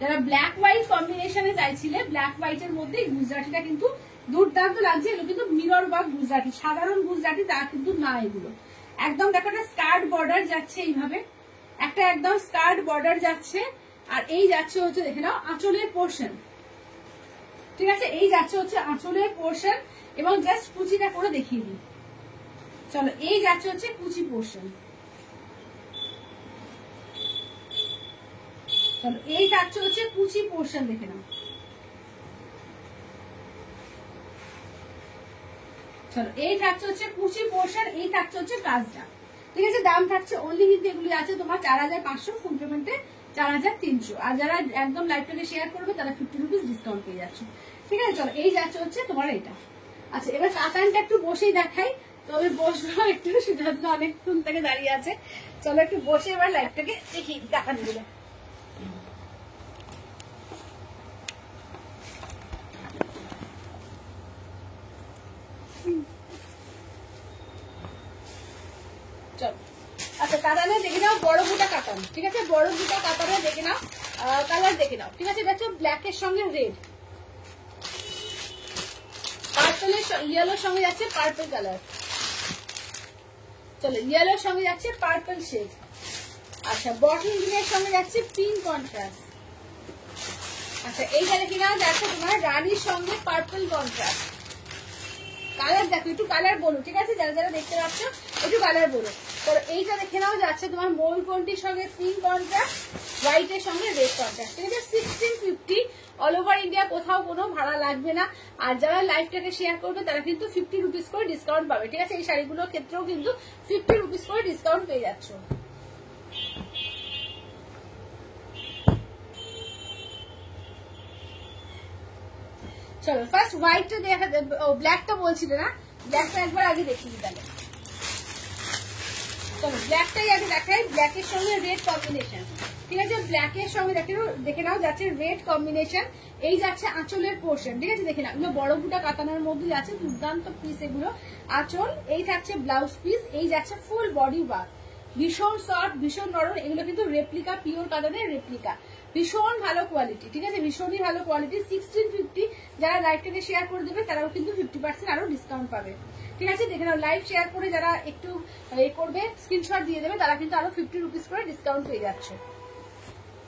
যারা ব্ল্যাক হোয়াইট কম্বিনেশনে চাইছিলে, ব্ল্যাক হোয়াইটের মধ্যে গুজরাটিটা কিন্তু দুর্দান্ত লাগছে। এগুলো কিন্তু মিরর ওয়ার্ক গুজরাটি, সাধারণ গুজরাটি তা কিন্তু না, এগুলো একদম দেখো একটা স্কার্ট বর্ডার যাচ্ছে, এইভাবে একটা একদম স্কার্ট বর্ডার যাচ্ছে। আর এই যাচ্ছে হচ্ছে দেখে নাও আঁচলের পোর্শন, ঠিক আছে? এই যাচ্ছে হচ্ছে আঁচলের পোর্শন, এবং জাস্ট কুচিটা করে দেখিয়ে দিই। চলো এই যাচ্ছে হচ্ছে কুচি পোর্শন। চলো এই থাকছে হচ্ছে কুচি পোর্শন, দেখে নাও। চলো এই থাকছে হচ্ছে কুচি পোর্শন, এই থাকছে হচ্ছে কাজটা, ঠিক আছে? দাম থাকছে অনলি কিন্তু এগুলি আছে তোমার 4500, ফুল পেমেন্টে 4300। আর যারা একদম লাইভটাকে শেয়ার করবে তারা 50 রুপিস ডিসকাউন্ট পেয়ে যাচ্ছে, ঠিক আছে? চলো এই যাচ্ছে হচ্ছে তোমার এটা। আচ্ছা এবার কাতানটা একটু বসেই দেখাই, তবে বসবো একটু, সিদ্ধান্ত অনেকক্ষণ থেকে দাঁড়িয়ে আছে। চলো একটু বসে এবার লাইভটাকে দেখি কাতান গুলো। চলো আচ্ছা কাতানে দেখে নাও, বড় বুটা কাতান, ঠিক আছে? বড় বুটা কাতানে দেখে নাও, কালার দেখে নাও, ঠিক আছে? এটা হচ্ছে ব্ল্যাকের সঙ্গে রেড, পার্পলের ইয়েলোর সঙ্গে যাচ্ছে পার্পল কালার। চলো ইয়েলোর সঙ্গে যাচ্ছে পার্পল শেড। আচ্ছা বটল গ্রিনের সঙ্গে যাচ্ছে পিঙ্ক কন্ট্রাস্ট। আচ্ছা এইটা দেখে নাও, যাচ্ছে তোমার রানীর সঙ্গে পার্পল কন্ট্রাস্ট। কালার দেখো, একটু কালার বলো, ঠিক আছে? যারা যারা দেখতে পাচ্ছ একটু কালার বলো। তো এইটা দেখে নাও, যাচ্ছে তোমার ময়ূরকণ্ঠীর সঙ্গে পিঙ্ক কন্ট্রাস্ট, হোয়াইটের সঙ্গে রেড কন্ট্রাস্ট, ঠিক আছে? 1650, অল ওভার ইন্ডিয়া, কোথাও কোনো ভাড়া লাগবে না। আর যারা লাইভটাকে শেয়ার করবে তারা কিন্তু 50 রুপিস করে ডিসকাউন্ট পাবে, ঠিক আছে? এই শাড়িগুলোর ক্ষেত্রেও কিন্তু 50 রুপিস করে ডিসকাউন্ট পেয়ে যাচ্ছ। চলো ফার্স্ট হোয়াইটটা দেখা, ও ব্ল্যাকটা বলছিলে না, ব্ল্যাকটা একবার আগে দেখিয়ে তাহলে। চলো ব্ল্যাকটাই আগে দেখাই, ব্ল্যাকের সঙ্গে রেড কম্বিনেশন, ঠিক আছে? ব্ল্যাকের সঙ্গে দেখে নাও, যাচ্ছে রেড কম্বিনেশন। এই যাচ্ছে আঁচলের পোর্শন, ঠিক আছে? দেখে নাও, এগুলো বড় বুটা কাতানোর মধ্যে যাচ্ছে, দুর্দান্ত পিস এগুলো। আঁচল, এই থাকছে ব্লাউজ পিস, এই যাচ্ছে ফুল বডি ওয়ার্ক, ভীষণ সফট, ভীষণ নরম। এগুলো কিন্তু রেপ্লিকা, পিওর কাতানের রেপ্লিকা, ভীষণ ভালো কোয়ালিটি, ঠিক আছে? ভীষণই ভালো কোয়ালিটি। 1650, যারা লাইভটাকে শেয়ার করে দেবে তারাও কিন্তু 50% আরো ডিসকাউন্ট পাবে, ঠিক আছে? দেখে নাও, লাইভ শেয়ার করে যারা একটু করবে, স্ক্রিনশট দিয়ে দেবে, তারা কিন্তু আরো 50 রুপিস করে ডিসকাউন্ট পেয়ে যাচ্ছে।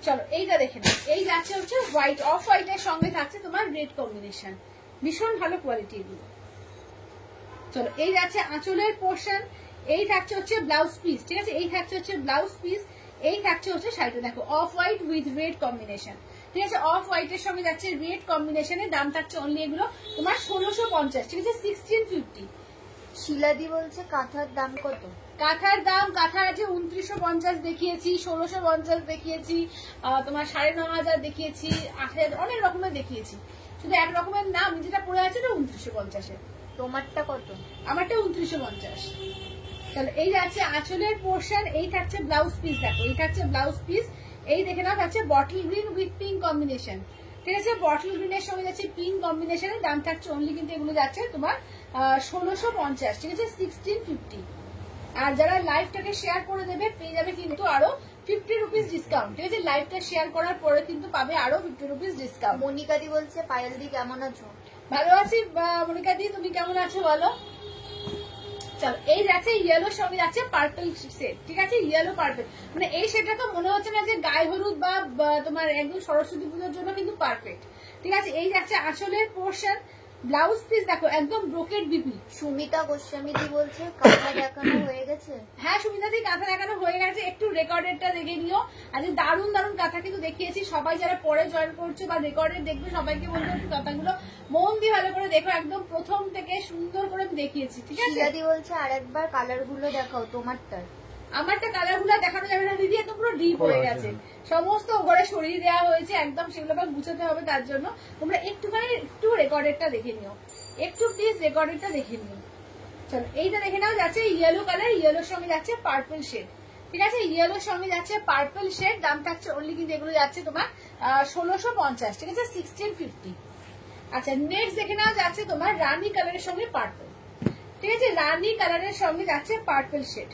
চলো এইটা দেখে নাও, এই যাচ্ছে হচ্ছে হোয়াইট, অফ হোয়াইট এর সঙ্গে থাকছে তোমার রেড কম্বিনেশন, ভীষণ ভালো কোয়ালিটি এগুলো। চলো এই যাচ্ছে আঁচলের পোর্শন, এই থাকছে হচ্ছে ব্লাউজ পিস, ঠিক আছে, এই থাকছে হচ্ছে ব্লাউজ পিস, এই থাকছে হচ্ছে শাড়িটা দেখো off white with red combination, ঠিক আছে, অফ হোয়াইট এর সঙ্গে যাচ্ছে রেড কম্বিনেশনের দাম থাকছে অনলি এগুলো তোমার 1650, ঠিক আছে, 1650। শিলাদি বলছে কাঁথার দাম কত? কাঁথার দাম, কাঁথার আছে 2950 দেখিয়েছি, 1650 দেখিয়েছি, তোমার 9500 দেখিয়েছি, 8000, অনেক রকমের দেখিয়েছি, শুধু এক রকমের নাম যেটা পড়ে আছে না 2950-এ। তোমারটা কত? আমারটা 2950। চলো এই যাচ্ছে আঁচলের পোর্শন, এই থাকছে ব্লাউজ পিস, দেখো এই থাকছে ব্লাউজ পিস, এই দেখে নাও থাকছে bottle green with pink combination, ঠিক আছে, বটল গ্রিনের সঙ্গে যাচ্ছে পিঙ্ক কম্বিনেশনের দাম থাকছে অনলি কিন্তু এগুলো যাচ্ছে তোমার 1650, ঠিক আছে, 1650। আর যারা লাইভটাকে শেয়ার করে দেবে পেয়ে যাবে কিন্তু আরো 50 রুপিস ডিসকাউন্ট, ঠিক আছে, লাইভটা শেয়ার করার পরে কিন্তু পাবে আরো 50 রুপিস ডিসকাউন্ট। মনিকাদি বলছে পায়েল দি কেমন আছো? ভালো আছি মনিকা দি, তুমি কেমন আছো বলো। চলো এই যাচ্ছে ইয়েলোর সঙ্গে যাচ্ছে পার্পল সেট, ঠিক আছে, ইয়েলো পার্পল, মানে এই সেটটা তো মনে হচ্ছে না যে গায়ে হলুদ বা তোমার একদম সরস্বতী পুজোর জন্য কিন্তু পারফেক্ট, ঠিক আছে। এই যাচ্ছে আঁচলের পোর্শন, ব্লাউজ পিস দেখো একদম ব্রোকেড বিপি। সুমিতা গোস্বামী দি বলছে কাঁথা দেখানো হয়ে গেছে। হ্যাঁ সুমিতা দি, কাঁথা দেখানো হয়ে গেছে, একটু রেকর্ডেডটা দেখে নিও। আজকে দারুণ দারুণ কাঁথা কিন্তু দেখিয়েছি, সবাই যারা পরে জয়েন করছো বা রেকর্ডেড দেখবে সবাইকে বলবো একটু কাঁথাগুলো মন দিয়ে ভালো করে দেখো, একদম প্রথম থেকে সুন্দর করে আমি দেখিয়েছি, ঠিক আছে। শিলাদি বলছে আরেকবার কালার গুলো দেখাও তোমারটার। আমারটা কালার গুলো দেখানো যাবে না দিদি, এত পুরো ডিপ হয়ে গেছে, সমস্ত ঘরে সরিয়ে দেওয়া হয়েছে একদম, সেগুলো আবার গুছাতে হবে, তার জন্য তোমরা একটুখানি একটু রেকর্ডেডটা দেখে নিও, একটু প্লিজ রেকর্ডেডটা দেখে নিও। চলো এইটা দেখে নাও, যাচ্ছে ইয়েলো কালার, ইয়েলোর সঙ্গে যাচ্ছে পার্পল শেড, ঠিক আছে, ইয়েলোর সঙ্গে যাচ্ছে পার্পল শেড, দাম থাকছে অনলি কিন্তু এগুলো যাচ্ছে তোমার 1650, ঠিক আছে, 1650। আচ্ছা নেক্সট দেখে নাও, যাচ্ছে তোমার রানী কালারের সঙ্গে পার্পল, ঠিক আছে, রানী কালারের সঙ্গে যাচ্ছে পার্পল শেড।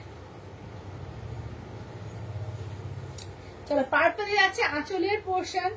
চলো পার্পলে যাচ্ছে আঁচলের পোর্শন,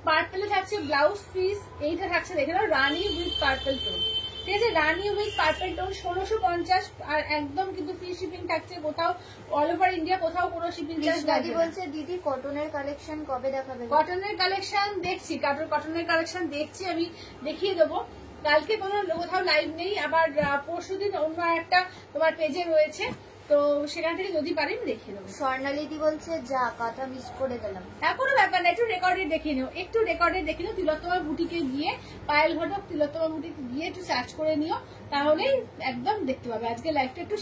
পার্পলে থাকছে ব্লাউজ পিস, এইটা থাকছে দেখে নাও রানী উইথ পার্পল টোন, ঠিক আছে, রানী উইথ পার্পল টোন 1650, আর একদম কিন্তু ফ্রি শিপিং থাকছে, কোথাও অল ওভার ইন্ডিয়া কোথাও কোনো শিপিং চার্জ দাদি বলছে দিদি কটনের কালেকশন কবে দেখাবে? কটনের কালেকশন দেখছি, কটনের কালেকশন দেখছি, আমি দেখিয়ে দেবো। কালকে কোনো কোথাও লাইভ নেই, আবার পরশুদিন অন্য একটা তোমার পেজে রয়েছে, তো সেখান থেকে যদি পারি আমি দেখিয়ে দেবো। স্বর্ণালিদি বলছে যা কাঁথা মিস করে গেলাম। হ্যাঁ কোনো ব্যাপার না, একটু রেকর্ডেড দেখে নিও, একটু রেকর্ডেড দেখে নিও, তিলোত্তমা বুটিকে গিয়ে পায়েল ঘটক তিলোত্তমা বুটিকে গিয়ে একটু সার্চ করে নিও, তাহলেই একদম দেখতে পাবে। আজকে লাইভটা একটু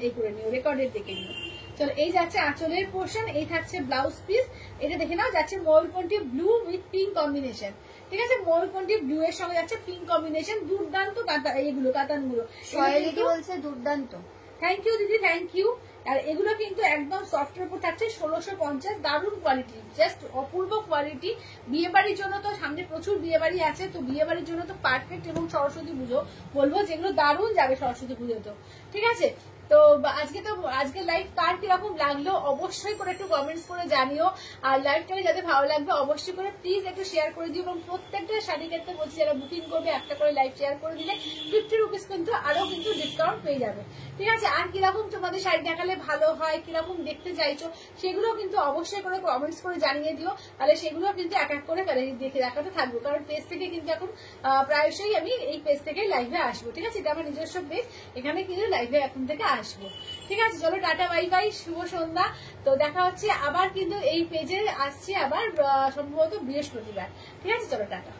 এই করে নিও, রেকর্ডেড দেখে নিও। চলো এই যাচ্ছে আঁচলের পোর্শন, এই থাকছে ব্লাউজ পিস, এটা দেখে নাও, যাচ্ছে ময়ূরকণ্ঠী ব্লু উইথ পিঙ্ক কম্বিনেশন, ঠিক আছে, ময়ূরকণ্ঠী ব্লু এর সঙ্গে যাচ্ছে পিঙ্ক কম্বিনেশন, দুর্দান্ত কাতান, এইগুলো কাতানগুলো সোহেলিদি বলছে দুর্দান্ত। থ্যাংক ইউ দিদি, থ্যাংক ইউ। আর এগুলো কিন্তু একদম সফটের উপর থাকছে 1650, দারুণ কোয়ালিটি, জাস্ট অপূর্ব কোয়ালিটি। বিয়ে বাড়ির জন্য তো সামনে প্রচুর বিয়ে বাড়ি আছে, তো বিয়ে বাড়ির জন্য তো পারফেক্ট, এবং সরস্বতী পুজো বলবো যেগুলো দারুণ যাবে সরস্বতী পুজোতেও, ঠিক আছে। তো আজকে লাইভ কার কিরকম লাগলো অবশ্যই করে একটু কমেন্টস করে জানিও, আর লাইভটাকে যাদের ভালো লাগবে অবশ্যই করে প্লিজ একটু শেয়ার করে দিও, এবং প্রত্যেকটা শাড়ি ক্ষেত্রে বলছি যারা বুকিং করবে একটা করে লাইভ শেয়ার করে দিলে 50 রুপিস কিন্তু আরো কিন্তু ডিসকাউন্ট পেয়ে যাবে, ঠিক আছে। আর কিরকম তোমাদের শাড়ি দেখালে ভালো হয়, কিরকম দেখতে চাইছো সেগুলো কিন্তু অবশ্যই করে কমেন্টস করে জানিয়ে দিও, তাহলে সেগুলো কিন্তু এক এক করে দেখে দেখাতে থাকবো, কারণ পেজ থেকে কিন্তু এখন প্রায়শই আমি এই পেজ থেকে লাইভে আসবো, ঠিক আছে, এটা আমার নিজস্ব পেজ, এখানে কিন্তু লাইভে এখন থেকে আসবো, ঠিক আছে। চলো টাটা বাই বাই, শুভ সন্ধ্যা। তো দেখা হচ্ছে আবার কিন্তু এই পেজে আসছি আবার সম্ভবত বৃহস্পতিবার, ঠিক আছে, চলো টাটা।